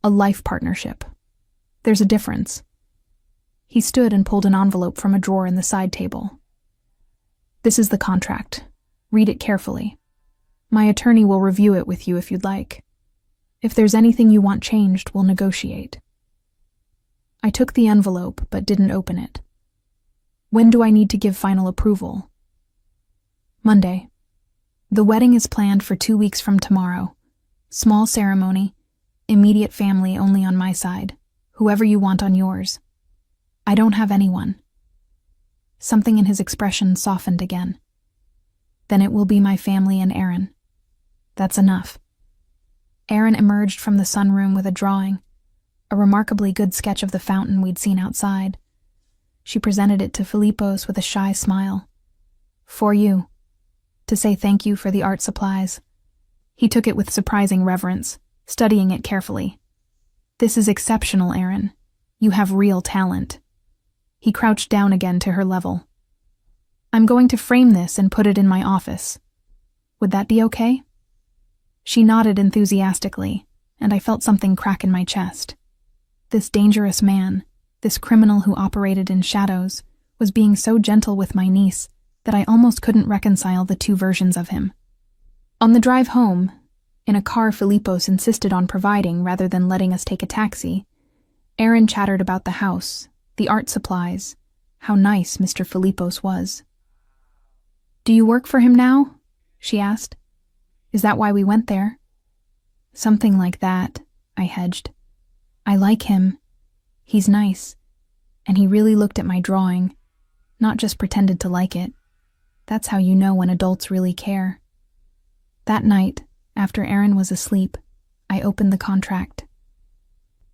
A life partnership. There's a difference. He stood and pulled an envelope from a drawer in the side table. This is the contract. Read it carefully. My attorney will review it with you if you'd like. If there's anything you want changed, we'll negotiate. I took the envelope, but didn't open it. When do I need to give final approval? Monday. The wedding is planned for 2 weeks from tomorrow. Small ceremony, Immediate family only on my side. Whoever you want on yours. I don't have anyone. Something in his expression softened again. Then it will be my family and Aaron. That's enough. Aaron emerged from the sunroom with a drawing, a remarkably good sketch of the fountain we'd seen outside. She presented it to Filipos with a shy smile. For you. To say thank you for the art supplies. He took it with surprising reverence, studying it carefully. This is exceptional, Aaron. You have real talent. He crouched down again to her level. I'm going to frame this and put it in my office. Would that be okay? She nodded enthusiastically, and I felt something crack in my chest. This dangerous man, this criminal who operated in shadows, was being so gentle with my niece that I almost couldn't reconcile the two versions of him. On the drive home, in a car Filipos insisted on providing rather than letting us take a taxi, Aaron chattered about the house, the art supplies, how nice Mr. Filipos was. Do you work for him now? She asked. Is that why we went there? Something like that, I hedged. I like him. He's nice. And he really looked at my drawing, not just pretended to like it. That's how you know when adults really care. That night, after Aaron was asleep, I opened the contract.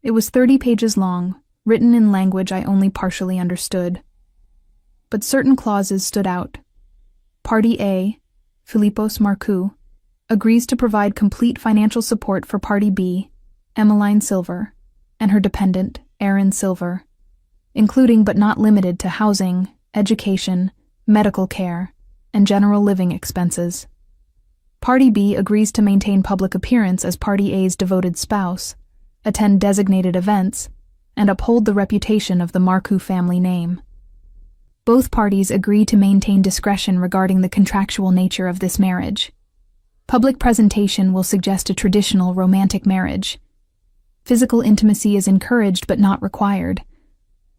It was 30 pages long, written in language I only partially understood. But certain clauses stood out. Party A, Filipos Marcu, agrees to provide complete financial support for Party B, Emmeline Silver, and her dependent, Aaron Silver, including but not limited to housing, education, medical care, and general living expenses. Party B agrees to maintain public appearance as Party A's devoted spouse, attend designated events, and uphold the reputation of the Marcu family name. Both parties agree to maintain discretion regarding the contractual nature of this marriage. Public presentation will suggest a traditional romantic marriage. Physical intimacy is encouraged but not required.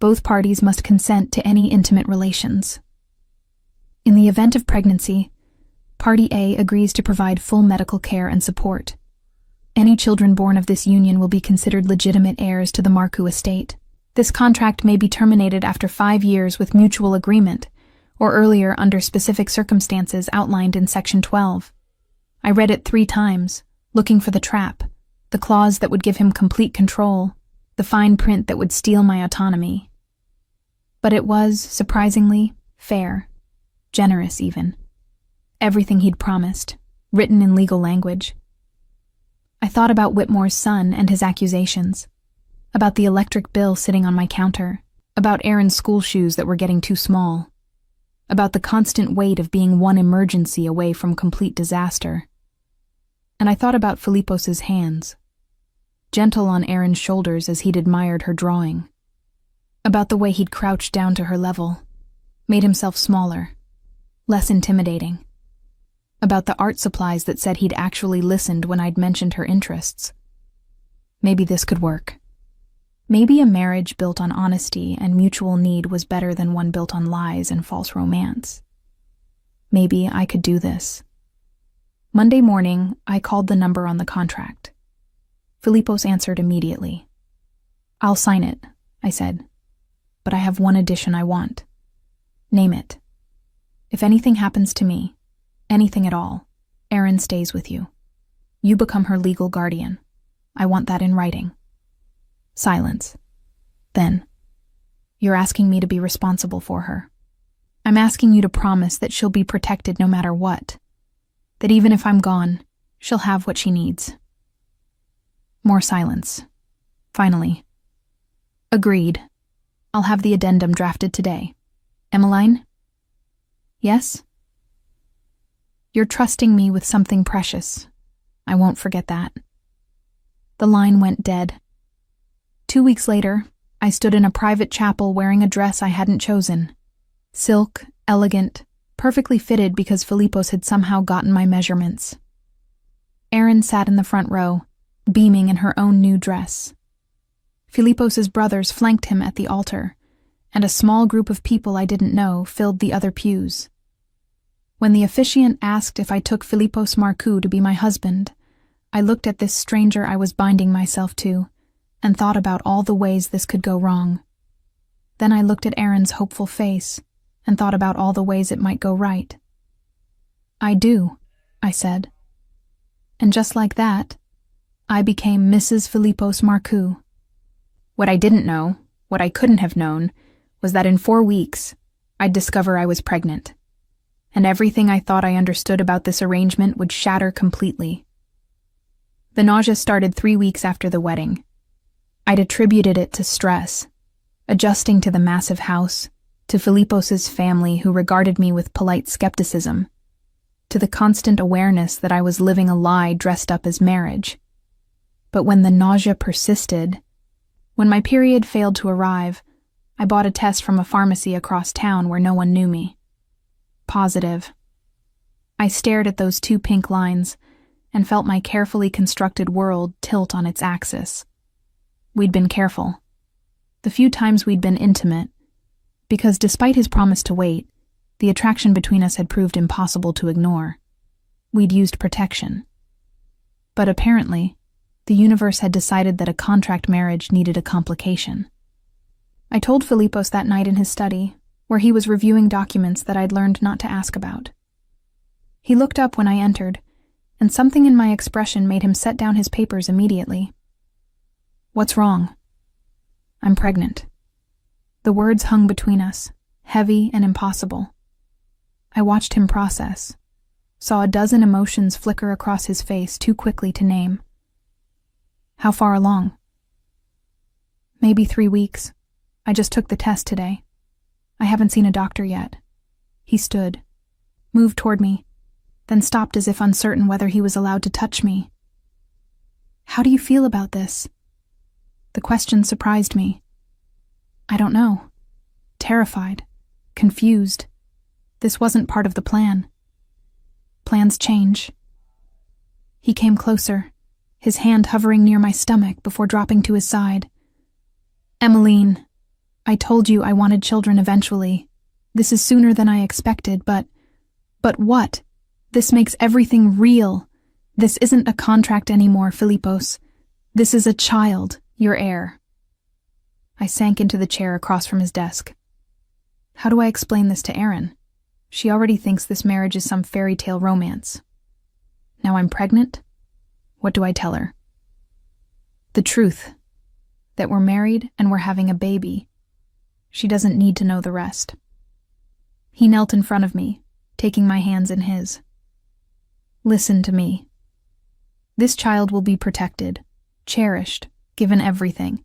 Both parties must consent to any intimate relations. In the event of pregnancy, Party A agrees to provide full medical care and support. Any children born of this union will be considered legitimate heirs to the Marcu estate. This contract may be terminated after 5 years with mutual agreement, or earlier under specific circumstances outlined in Section 12. I read it 3 times, looking for the trap, the clause that would give him complete control, the fine print that would steal my autonomy. But it was, surprisingly, fair, generous even. Everything he'd promised, written in legal language. I thought about Whitmore's son and his accusations, about the electric bill sitting on my counter, about Aaron's school shoes that were getting too small, about the constant weight of being one emergency away from complete disaster. And I thought about Filipos's hands, gentle on Aaron's shoulders as he'd admired her drawing, about the way he'd crouched down to her level, made himself smaller, less intimidating, about the art supplies that said he'd actually listened when I'd mentioned her interests. Maybe this could work. Maybe a marriage built on honesty and mutual need was better than one built on lies and false romance. Maybe I could do this. Monday morning, I called the number on the contract. Filipos answered immediately. I'll sign it, I said, but I have one addition I want. Name it. If anything happens to me, anything at all, Aaron stays with you. You become her legal guardian. I want that in writing. Silence. Then, you're asking me to be responsible for her. I'm asking you to promise that she'll be protected no matter what. That even if I'm gone, she'll have what she needs. More silence. Finally. Agreed. I'll have the addendum drafted today. Emmeline? Yes? You're trusting me with something precious. I won't forget that. The line went dead. 2 weeks later, I stood in a private chapel wearing a dress I hadn't chosen. Silk, elegant, perfectly fitted because Filipos had somehow gotten my measurements. Aaron sat in the front row, beaming in her own new dress. Filipos's brothers flanked him at the altar, and a small group of people I didn't know filled the other pews. When the officiant asked if I took Filipos Marcu to be my husband, I looked at this stranger I was binding myself to and thought about all the ways this could go wrong. Then I looked at Aaron's hopeful face and thought about all the ways it might go right. "I do," I said. And just like that, I became Mrs. Filipos Marcoux. What I didn't know, what I couldn't have known, was that in 4 weeks, I'd discover I was pregnant. And everything I thought I understood about this arrangement would shatter completely. The nausea started 3 weeks after the wedding. I'd attributed it to stress, adjusting to the massive house, to Filipos's family who regarded me with polite skepticism, to the constant awareness that I was living a lie dressed up as marriage. But when the nausea persisted, when my period failed to arrive, I bought a test from a pharmacy across town where no one knew me. Positive. I stared at those 2 pink lines and felt my carefully constructed world tilt on its axis. We'd been careful. The few times we'd been intimate, because despite his promise to wait, the attraction between us had proved impossible to ignore. We'd used protection. But apparently, the universe had decided that a contract marriage needed a complication. I told Filipos that night in his study, where he was reviewing documents that I'd learned not to ask about. He looked up when I entered, and something in my expression made him set down his papers immediately. "What's wrong?" "I'm pregnant." The words hung between us, heavy and impossible. I watched him process, saw a dozen emotions flicker across his face too quickly to name. "How far along?" "Maybe 3 weeks. I just took the test today. I haven't seen a doctor yet." He stood, moved toward me, then stopped as if uncertain whether he was allowed to touch me. "How do you feel about this?" The question surprised me. "I don't know. Terrified. Confused. This wasn't part of the plan. Plans change." He came closer, his hand hovering near my stomach before dropping to his side. "Emmeline, I told you I wanted children eventually. This is sooner than I expected, but what? This makes everything real. This isn't a contract anymore, Filipos. This is a child, your heir." I sank into the chair across from his desk. How do I explain this to Erin? She already thinks this marriage is some fairy tale romance. Now I'm pregnant? What do I tell her? The truth. That we're married and we're having a baby. She doesn't need to know the rest. He knelt in front of me, taking my hands in his. "Listen to me. This child will be protected, cherished, given everything.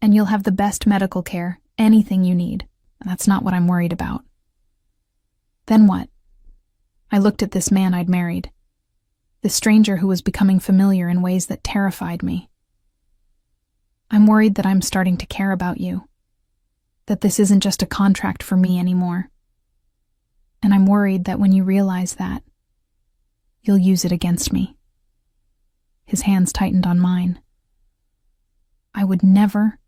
And you'll have the best medical care, anything you need. That's not what I'm worried about." Then what? I looked at this man I'd married, the stranger who was becoming familiar in ways that terrified me. "I'm worried that I'm starting to care about you, that this isn't just a contract for me anymore. And I'm worried that when you realize that, you'll use it against me." His hands tightened on mine. "I would never.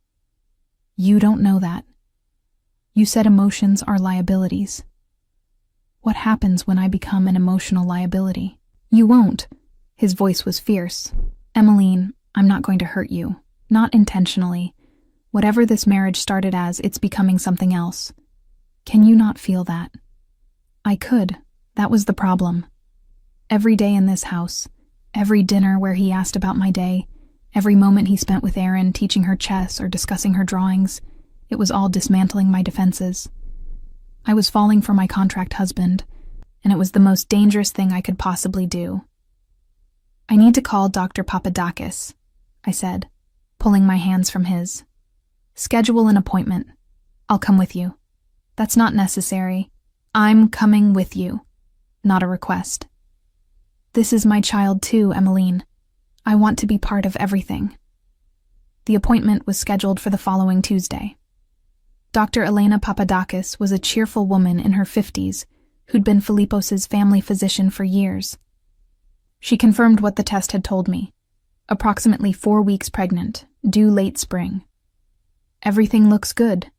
You don't know that. You said emotions are liabilities. What happens when I become an emotional liability?" "You won't." His voice was fierce. "Emmeline, I'm not going to hurt you. Not intentionally. Whatever this marriage started as, it's becoming something else. Can you not feel that?" I could. That was the problem. Every day in this house, every dinner where he asked about my day, every moment he spent with Erin teaching her chess or discussing her drawings, it was all dismantling my defenses. I was falling for my contract husband, and it was the most dangerous thing I could possibly do. "I need to call Dr. Papadakis," I said, pulling my hands from his. "Schedule an appointment. I'll come with you." "That's not necessary. I'm coming with you. Not a request. This is my child too, Emmeline. I want to be part of everything." The appointment was scheduled for the following Tuesday. Dr. Elena Papadakis was a cheerful woman in her 50s who'd been Filipos's family physician for years. She confirmed what the test had told me. Approximately 4 weeks pregnant, due late spring. "Everything looks good,"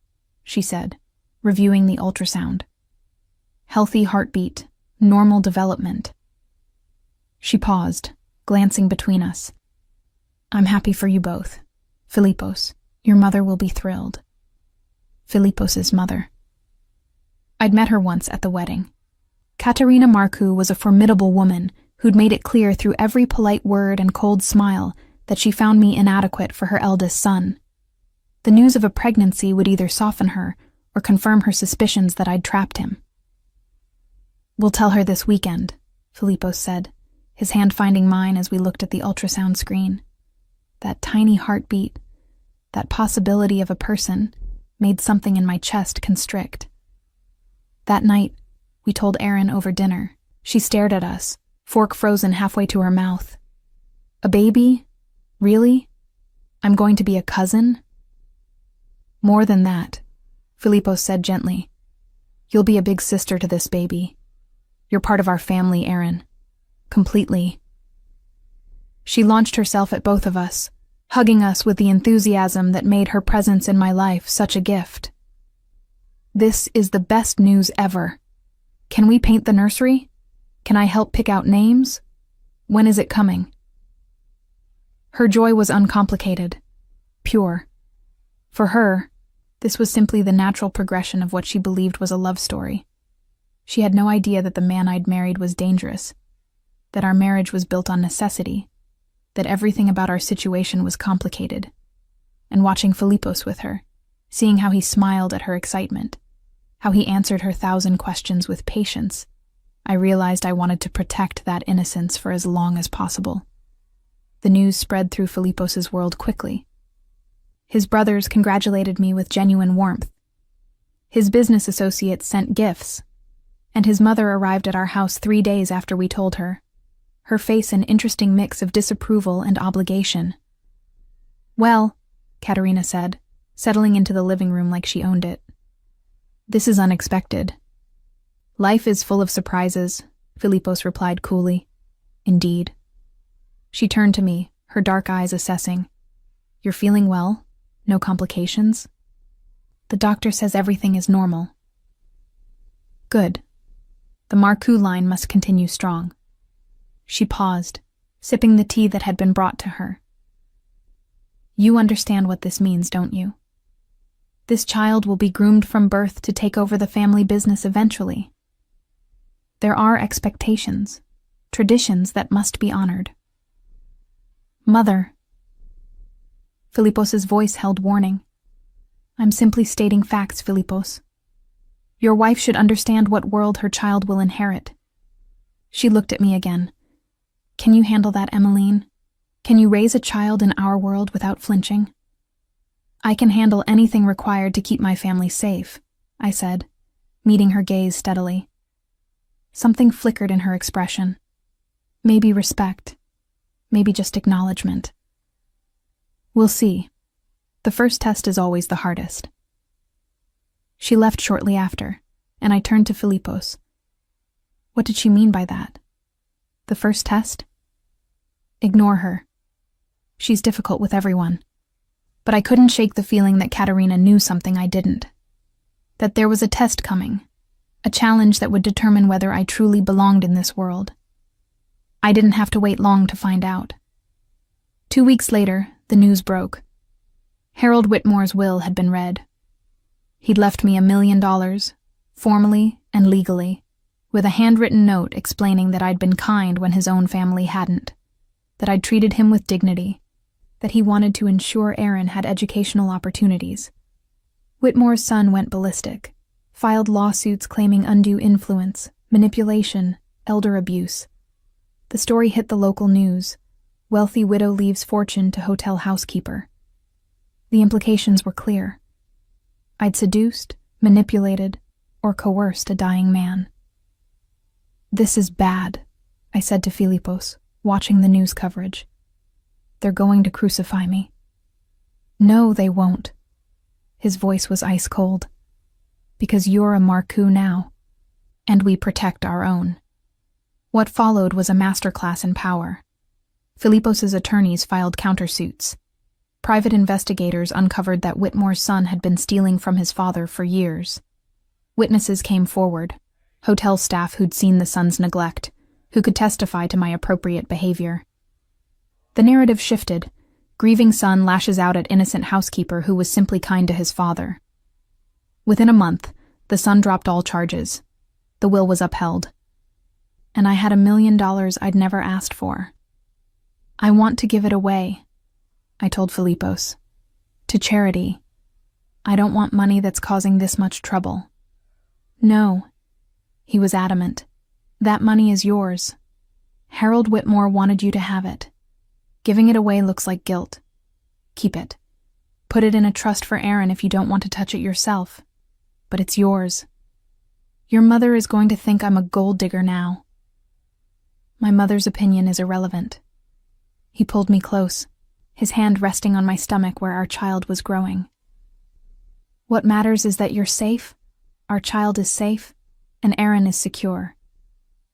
she said, reviewing the ultrasound. "Healthy heartbeat, normal development." She paused, glancing between us. I'm happy for you both. Filipos, your mother will be thrilled. Filipos's mother. I'd met her once at the wedding. Katerina Marcu was a formidable woman who'd made it clear through every polite word and cold smile that she found me inadequate for her eldest son. The news of a pregnancy would either soften her or confirm her suspicions that I'd trapped him. We'll tell her this weekend, Filipos said, his hand finding mine as we looked at the ultrasound screen. That tiny heartbeat, that possibility of a person, made something in my chest constrict. That night, we told Erin over dinner. She stared at us, fork frozen halfway to her mouth. A baby? Really? I'm going to be a cousin? More than that, Filipos said gently. You'll be a big sister to this baby. You're part of our family, Erin. Completely. She launched herself at both of us, hugging us with the enthusiasm that made her presence in my life such a gift. This is the best news ever. Can we paint the nursery? Can I help pick out names? When is it coming? Her joy was uncomplicated, pure. For her, this was simply the natural progression of what she believed was a love story. She had no idea that the man I'd married was dangerous, that our marriage was built on necessity, that everything about our situation was complicated. And watching Filipos with her, seeing how he smiled at her excitement, how he answered her 1,000 questions with patience, I realized I wanted to protect that innocence for as long as possible. The news spread through Filipos's world quickly. His brothers congratulated me with genuine warmth. His business associates sent gifts, and his mother arrived at our house 3 days after we told her, her face an interesting mix of disapproval and obligation. Well, Katerina said, settling into the living room like she owned it. This is unexpected. Life is full of surprises, Filipos replied coolly. Indeed. She turned to me, her dark eyes assessing. You're feeling well? No complications? The doctor says everything is normal. Good. The Marcu line must continue strong. She paused, sipping the tea that had been brought to her. You understand what this means, don't you? This child will be groomed from birth to take over the family business eventually. There are expectations, traditions that must be honored. Mother. Filipos's voice held warning. I'm simply stating facts, Filipos. Your wife should understand what world her child will inherit. She looked at me again. Can you handle that, Emmeline? Can you raise a child in our world without flinching? I can handle anything required to keep my family safe, I said, meeting her gaze steadily. Something flickered in her expression. Maybe respect. Maybe just acknowledgement. We'll see. The first test is always the hardest. She left shortly after, and I turned to Filipos. What did she mean by that? The first test? Ignore her. She's difficult with everyone. But I couldn't shake the feeling that Katerina knew something I didn't. That there was a test coming, a challenge that would determine whether I truly belonged in this world. I didn't have to wait long to find out. 2 weeks later, the news broke. Harold Whitmore's will had been read. He'd left me $1 million, formally and legally, with a handwritten note explaining that I'd been kind when his own family hadn't, that I'd treated him with dignity, that he wanted to ensure Erin had educational opportunities. Whitmore's son went ballistic, filed lawsuits claiming undue influence, manipulation, elder abuse. The story hit the local news. Wealthy widow leaves fortune to hotel housekeeper. The implications were clear. I'd seduced, manipulated, or coerced a dying man. This is bad, I said to Filipos, watching the news coverage. They're going to crucify me. No, they won't. His voice was ice cold. Because you're a Marcu now, and we protect our own. What followed was a masterclass in power. Filipos's attorneys filed countersuits. Private investigators uncovered that Whitmore's son had been stealing from his father for years. Witnesses came forward, hotel staff who'd seen the son's neglect, who could testify to my appropriate behavior. The narrative shifted. Grieving son lashes out at innocent housekeeper who was simply kind to his father. Within a month, the son dropped all charges. The will was upheld. And I had $1 million I'd never asked for. I want to give it away, I told Filipos. To charity. I don't want money that's causing this much trouble. No, he was adamant. That money is yours. Harold Whitmore wanted you to have it. Giving it away looks like guilt. Keep it. Put it in a trust for Aaron if you don't want to touch it yourself. But it's yours. Your mother is going to think I'm a gold digger now. My mother's opinion is irrelevant. He pulled me close, his hand resting on my stomach where our child was growing. What matters is that you're safe, our child is safe, and Aaron is secure.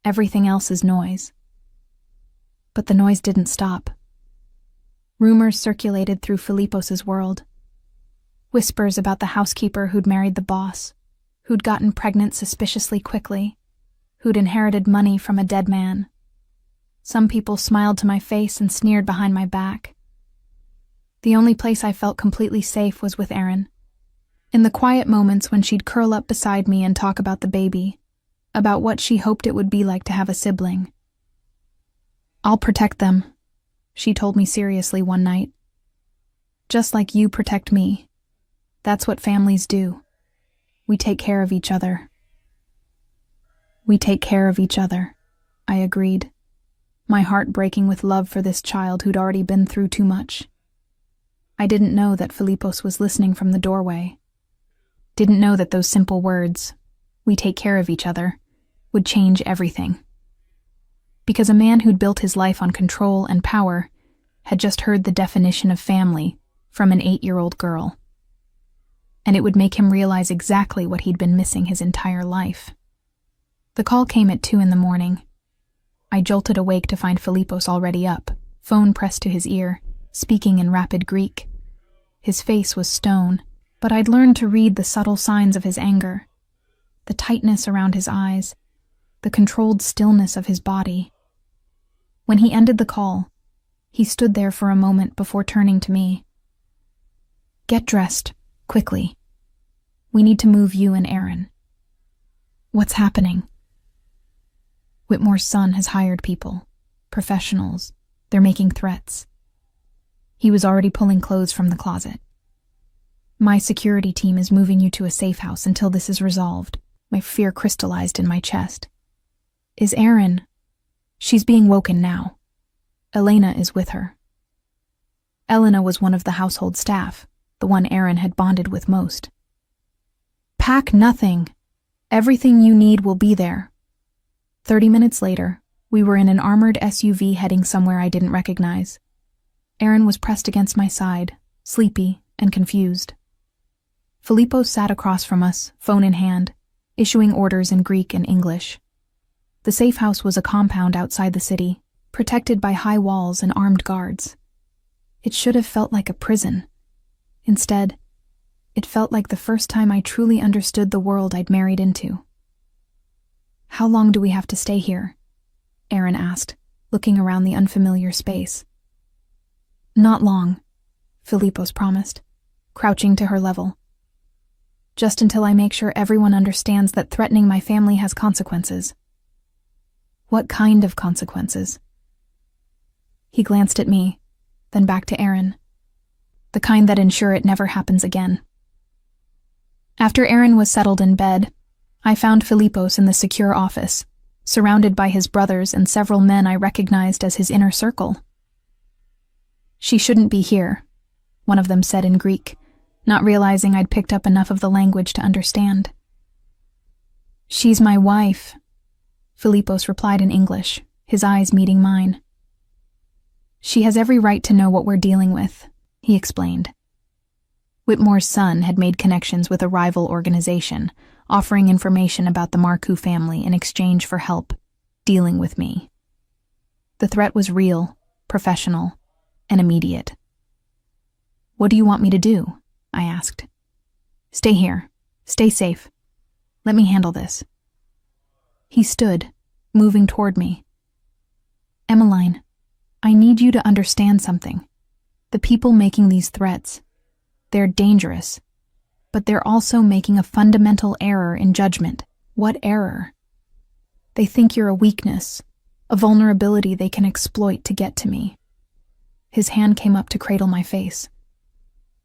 Everything else is noise. But the noise didn't stop. Rumors circulated through Filipos's world. Whispers about the housekeeper who'd married the boss, who'd gotten pregnant suspiciously quickly, who'd inherited money from a dead man. Some people smiled to my face and sneered behind my back. The only place I felt completely safe was with Erin. In the quiet moments when she'd curl up beside me and talk about the baby, about what she hoped it would be like to have a sibling. I'll protect them, she told me seriously one night. Just like you protect me. That's what families do. We take care of each other. We take care of each other, I agreed, my heart breaking with love for this child who'd already been through too much. I didn't know that Filipos was listening from the doorway. Didn't know that those simple words, we take care of each other, would change everything. Because a man who'd built his life on control and power had just heard the definition of family from an 8-year-old girl. And it would make him realize exactly what he'd been missing his entire life. The call came at 2 a.m. I jolted awake to find Filipos already up, phone pressed to his ear, speaking in rapid Greek. His face was stone, but I'd learned to read the subtle signs of his anger, the tightness around his eyes, the controlled stillness of his body. When he ended the call, he stood there for a moment before turning to me. Get dressed, quickly. We need to move you and Aaron. What's happening? Whitmore's son has hired people, professionals. They're making threats. He was already pulling clothes from the closet. My security team is moving you to a safe house until this is resolved. My fear crystallized in my chest. Is Aaron? She's being woken now. Elena is with her. Elena was one of the household staff, the one Aaron had bonded with most. Pack nothing. Everything you need will be there. 30 minutes later, we were in an armored SUV heading somewhere I didn't recognize. Aaron was pressed against my side, sleepy and confused. Filipos sat across from us, phone in hand, issuing orders in Greek and English. The safe house was a compound outside the city, protected by high walls and armed guards. It should have felt like a prison. Instead, it felt like the first time I truly understood the world I'd married into. How long do we have to stay here? Aaron asked, looking around the unfamiliar space. Not long, Filipos promised, crouching to her level. Just until I make sure everyone understands that threatening my family has consequences. What kind of consequences? He glanced at me, then back to Aaron. The kind that ensure it never happens again. After Aaron was settled in bed, I found Filipos in the secure office, surrounded by his brothers and several men I recognized as his inner circle. She shouldn't be here, one of them said in Greek, not realizing I'd picked up enough of the language to understand. She's my wife, Filipos replied in English, his eyes meeting mine. She has every right to know what we're dealing with, he explained. Whitmore's son had made connections with a rival organization, offering information about the Marcoux family in exchange for help dealing with me. The threat was real, professional, and immediate. What do you want me to do? I asked. Stay here. Stay safe. Let me handle this. He stood, moving toward me. Emmeline, I need you to understand something. The people making these threats, they're dangerous, but they're also making a fundamental error in judgment. What error? They think you're a weakness, a vulnerability they can exploit to get to me. His hand came up to cradle my face.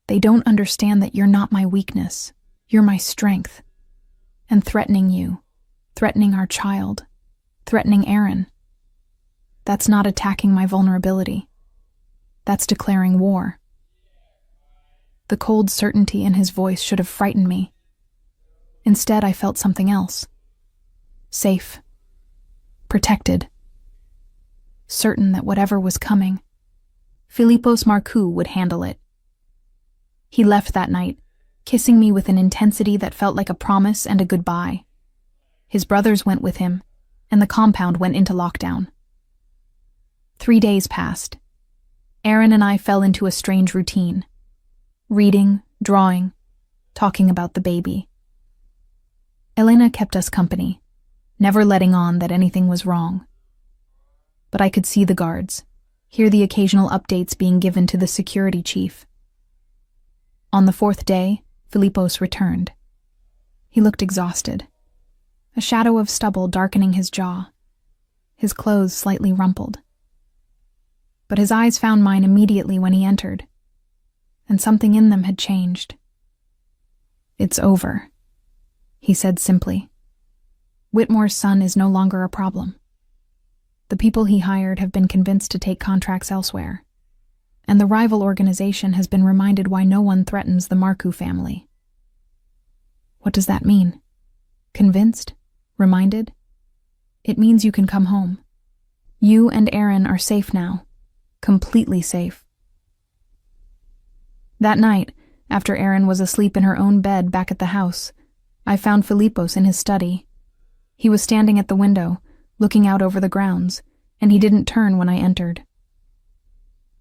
They don't understand that you're not my weakness. You're my strength. And threatening you, threatening our child, threatening Aaron, that's not attacking my vulnerability. That's declaring war. The cold certainty in his voice should have frightened me. Instead, I felt something else. Safe. Protected. Certain that whatever was coming, Filipos Marcoux would handle it. He left that night, kissing me with an intensity that felt like a promise and a goodbye. His brothers went with him, and the compound went into lockdown. 3 days passed. Aaron and I fell into a strange routine. Reading, drawing, talking about the baby. Elena kept us company, never letting on that anything was wrong. But I could see the guards, hear the occasional updates being given to the security chief. On the 4th day, Filipos returned. He looked exhausted, a shadow of stubble darkening his jaw, his clothes slightly rumpled. But his eyes found mine immediately when he entered, and something in them had changed. "It's over," he said simply. "Whitmore's son is no longer a problem. The people he hired have been convinced to take contracts elsewhere, and the rival organization has been reminded why no one threatens the Marcoux family." What does that mean? Convinced? Reminded? It means you can come home. You and Aaron are safe now. Completely safe. That night, after Aaron was asleep in her own bed back at the house, I found Filipos in his study. He was standing at the window, looking out over the grounds, and he didn't turn when I entered.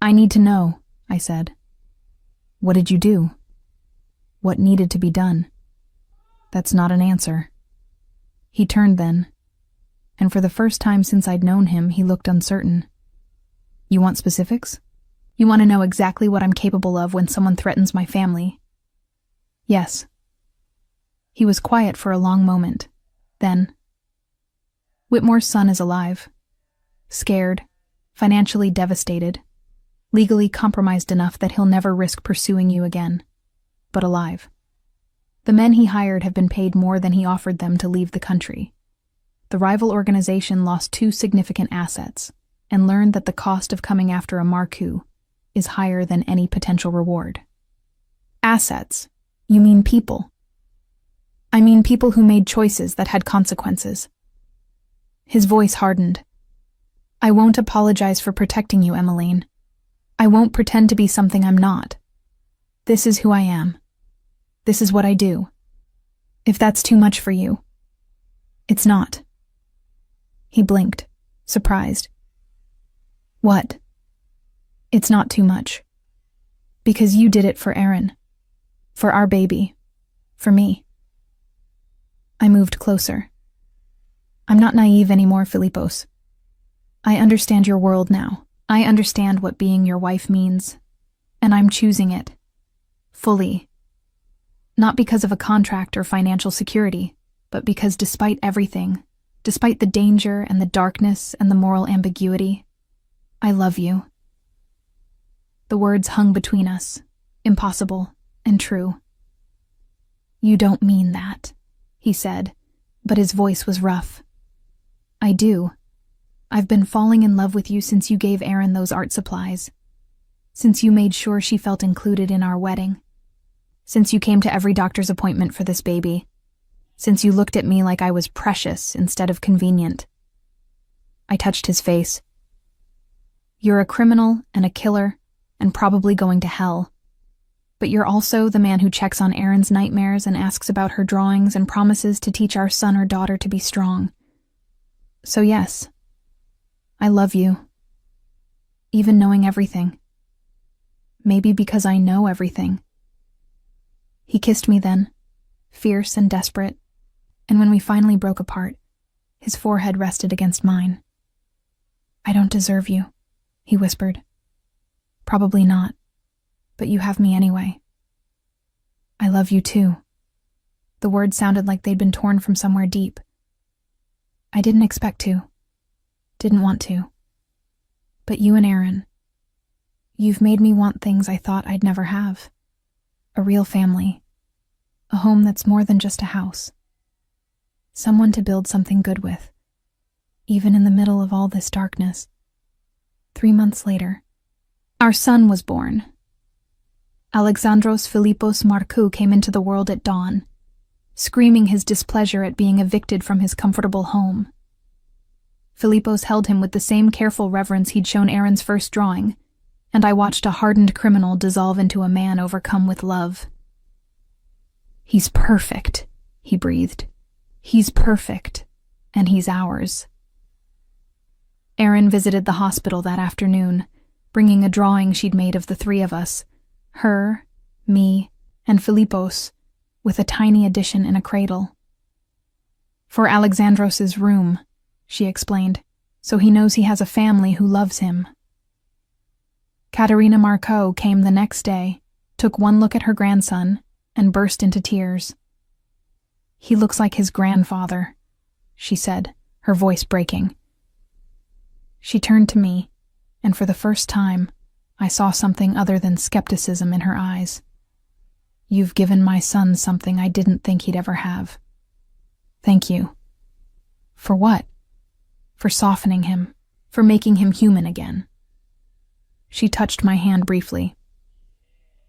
"I need to know," I said. "What did you do?" "What needed to be done?" That's not an answer. He turned then, and for the first time since I'd known him, he looked uncertain. "You want specifics? You want to know exactly what I'm capable of when someone threatens my family?" "Yes." He was quiet for a long moment. Then, "Whitmore's son is alive. Scared, financially devastated, legally compromised enough that he'll never risk pursuing you again, but alive. The men he hired have been paid more than he offered them to leave the country. The rival organization lost 2 significant assets and learned that the cost of coming after a Marcoux is higher than any potential reward." "Assets? You mean people?" "I mean people who made choices that had consequences." His voice hardened. "I won't apologize for protecting you, Emmeline. I won't pretend to be something I'm not. This is who I am. This is what I do. If that's too much for you, it's not." He blinked, surprised. "What?" "It's not too much. Because you did it for Aaron. For our baby. For me." I moved closer. "I'm not naive anymore, Filipos. I understand your world now. I understand what being your wife means, and I'm choosing it. Fully. Not because of a contract or financial security, but because despite everything, despite the danger and the darkness and the moral ambiguity, I love you." The words hung between us, impossible and true. "You don't mean that," he said, but his voice was rough. "I do. I've been falling in love with you since you gave Aaron those art supplies. Since you made sure she felt included in our wedding. Since you came to every doctor's appointment for this baby. Since you looked at me like I was precious instead of convenient." I touched his face. "You're a criminal and a killer and probably going to hell. But you're also the man who checks on Erin's nightmares and asks about her drawings and promises to teach our son or daughter to be strong. So yes, I love you. Even knowing everything. Maybe because I know everything." He kissed me then, fierce and desperate, and when we finally broke apart, his forehead rested against mine. "I don't deserve you," he whispered. Probably not, but you have me anyway. I love you too. The words sounded like they'd been torn from somewhere deep. I didn't expect to. Didn't want to. But you and Aaron, you've made me want things I thought I'd never have. A real family. A home that's more than just a house. Someone to build something good with, even in the middle of all this darkness. 3 months later, our son was born. Alexandros Philippos Markou came into the world at dawn, screaming his displeasure at being evicted from his comfortable home. Philippos held him with the same careful reverence he'd shown Aaron's first drawing, and I watched a hardened criminal dissolve into a man overcome with love. He's perfect, he breathed. He's perfect, and he's ours. Aaron visited the hospital that afternoon, bringing a drawing she'd made of the three of us, her, me, and Philippos, with a tiny addition in a cradle. For Alexandros's room, she explained, so he knows he has a family who loves him. Katerina Markou came the next day, took one look at her grandson, and burst into tears. He looks like his grandfather, she said, her voice breaking. She turned to me, and for the first time, I saw something other than skepticism in her eyes. You've given my son something I didn't think he'd ever have. Thank you. For what? For softening him, for making him human again. She touched my hand briefly.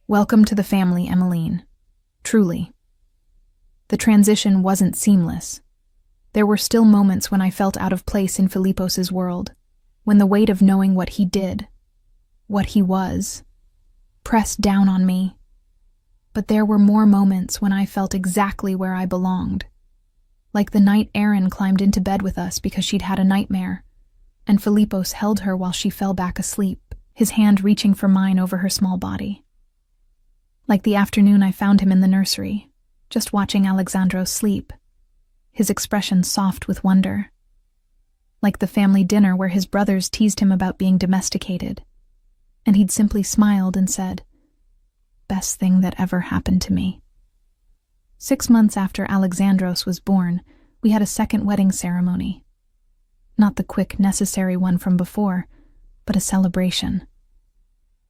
Welcome to the family, Emmeline. Truly. The transition wasn't seamless. There were still moments when I felt out of place in Philippos's world, when the weight of knowing what he did, what he was, pressed down on me. But there were more moments when I felt exactly where I belonged. Like the night Aaron climbed into bed with us because she'd had a nightmare, and Philippos held her while she fell back asleep, his hand reaching for mine over her small body. Like the afternoon I found him in the nursery, just watching Alexandros sleep, his expression soft with wonder. Like the family dinner where his brothers teased him about being domesticated, and he'd simply smiled and said, "Best thing that ever happened to me." 6 months after Alexandros was born, we had a second wedding ceremony. Not the quick, necessary one from before, but a celebration.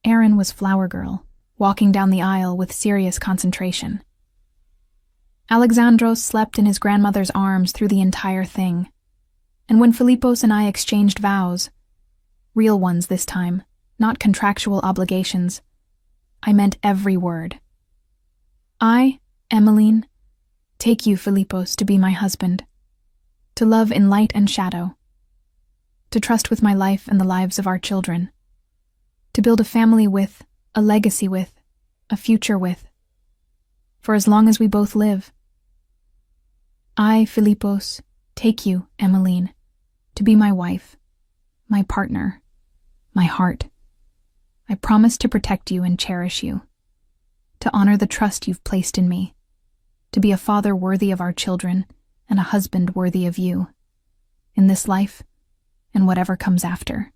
Aaron was flower girl, walking down the aisle with serious concentration. Alexandros slept in his grandmother's arms through the entire thing, and when Philippos and I exchanged vows, real ones this time, not contractual obligations, I meant every word. I, Emmeline, take you, Philippos, to be my husband, to love in light and shadow, to trust with my life and the lives of our children, to build a family with, a legacy with, a future with, for as long as we both live. I, Philippos, take you, Emmeline, to be my wife, my partner, my heart. I promise to protect you and cherish you, to honor the trust you've placed in me, to be a father worthy of our children and a husband worthy of you, in this life and whatever comes after.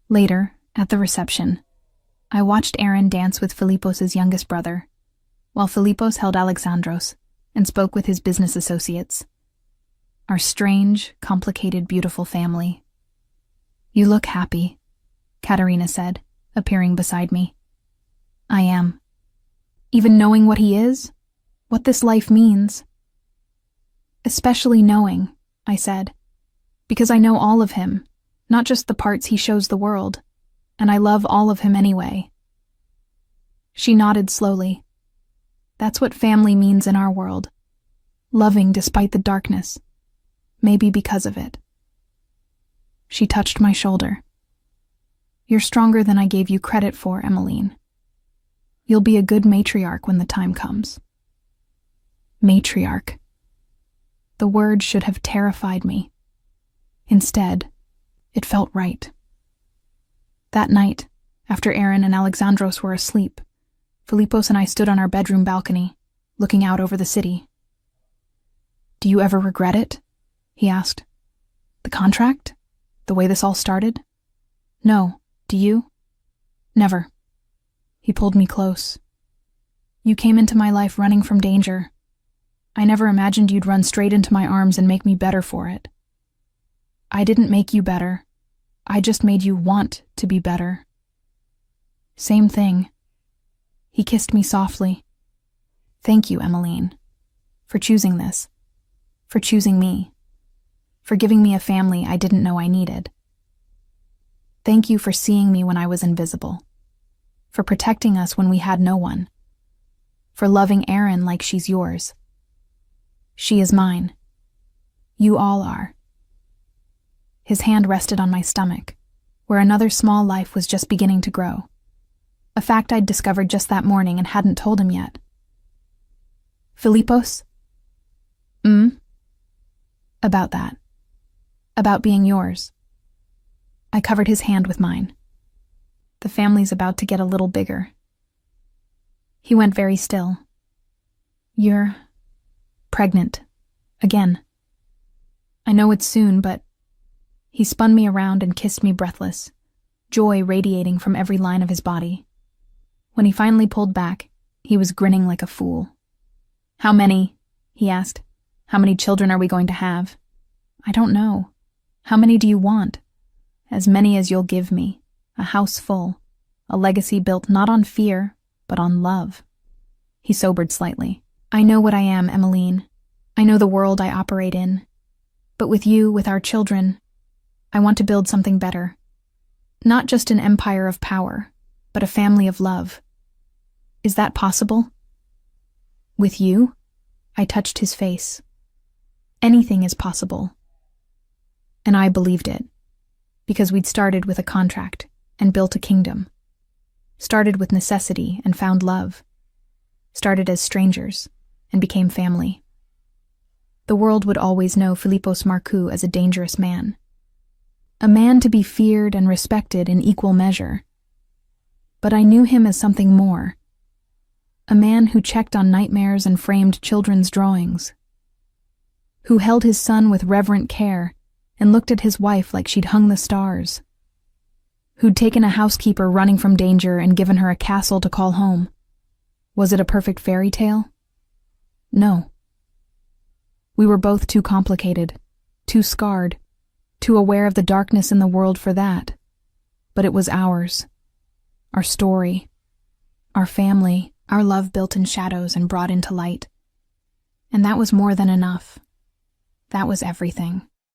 Later, at the reception, I watched Aaron dance with Philippos's youngest brother, while Philippos held Alexandros and spoke with his business associates. Our strange, complicated, beautiful family. You look happy, Katerina said, appearing beside me. I am. Even knowing what he is, what this life means. Especially knowing, I said, because I know all of him, not just the parts he shows the world, and I love all of him anyway. She nodded slowly. That's what family means in our world. Loving despite the darkness, maybe because of it. She touched my shoulder. You're stronger than I gave you credit for, Emmeline. You'll be a good matriarch when the time comes. Matriarch. The word should have terrified me. Instead, it felt right. That night, after Aaron and Alexandros were asleep, Philippos and I stood on our bedroom balcony, looking out over the city. Do you ever regret it? He asked. The contract? The way this all started? No, do you? Never. He pulled me close. You came into my life running from danger. I never imagined you'd run straight into my arms and make me better for it. I didn't make you better. I just made you want to be better. Same thing. He kissed me softly. Thank you, Emmeline, for choosing this, for choosing me, for giving me a family I didn't know I needed. Thank you for seeing me when I was invisible, for protecting us when we had no one, for loving Erin like she's yours. She is mine. You all are. His hand rested on my stomach, where another small life was just beginning to grow. A fact I'd discovered just that morning and hadn't told him yet. Filipos? About that. About being yours. I covered his hand with mine. The family's about to get a little bigger. He went very still. You're pregnant. Again. I know it's soon, but... He spun me around and kissed me breathless, joy radiating from every line of his body. When he finally pulled back, he was grinning like a fool. How many? He asked. How many children are we going to have? I don't know. How many do you want? As many as you'll give me. A house full. A legacy built not on fear, but on love. He sobered slightly. I know what I am, Emmeline. I know the world I operate in. But with you, with our children, I want to build something better. Not just an empire of power, but a family of love. Is that possible? With you? I touched his face. Anything is possible. And I believed it, because we'd started with a contract and built a kingdom. Started with necessity and found love. Started as strangers and became family. The world would always know Filipos Marcoux as a dangerous man. A man to be feared and respected in equal measure. But I knew him as something more. A man who checked on nightmares and framed children's drawings. Who held his son with reverent care and looked at his wife like she'd hung the stars. Who'd taken a housekeeper running from danger and given her a castle to call home. Was it a perfect fairy tale? No. We were both too complicated, too scarred, too aware of the darkness in the world for that. But it was ours. Our story. Our family. Our love built in shadows and brought into light. And that was more than enough. That was everything.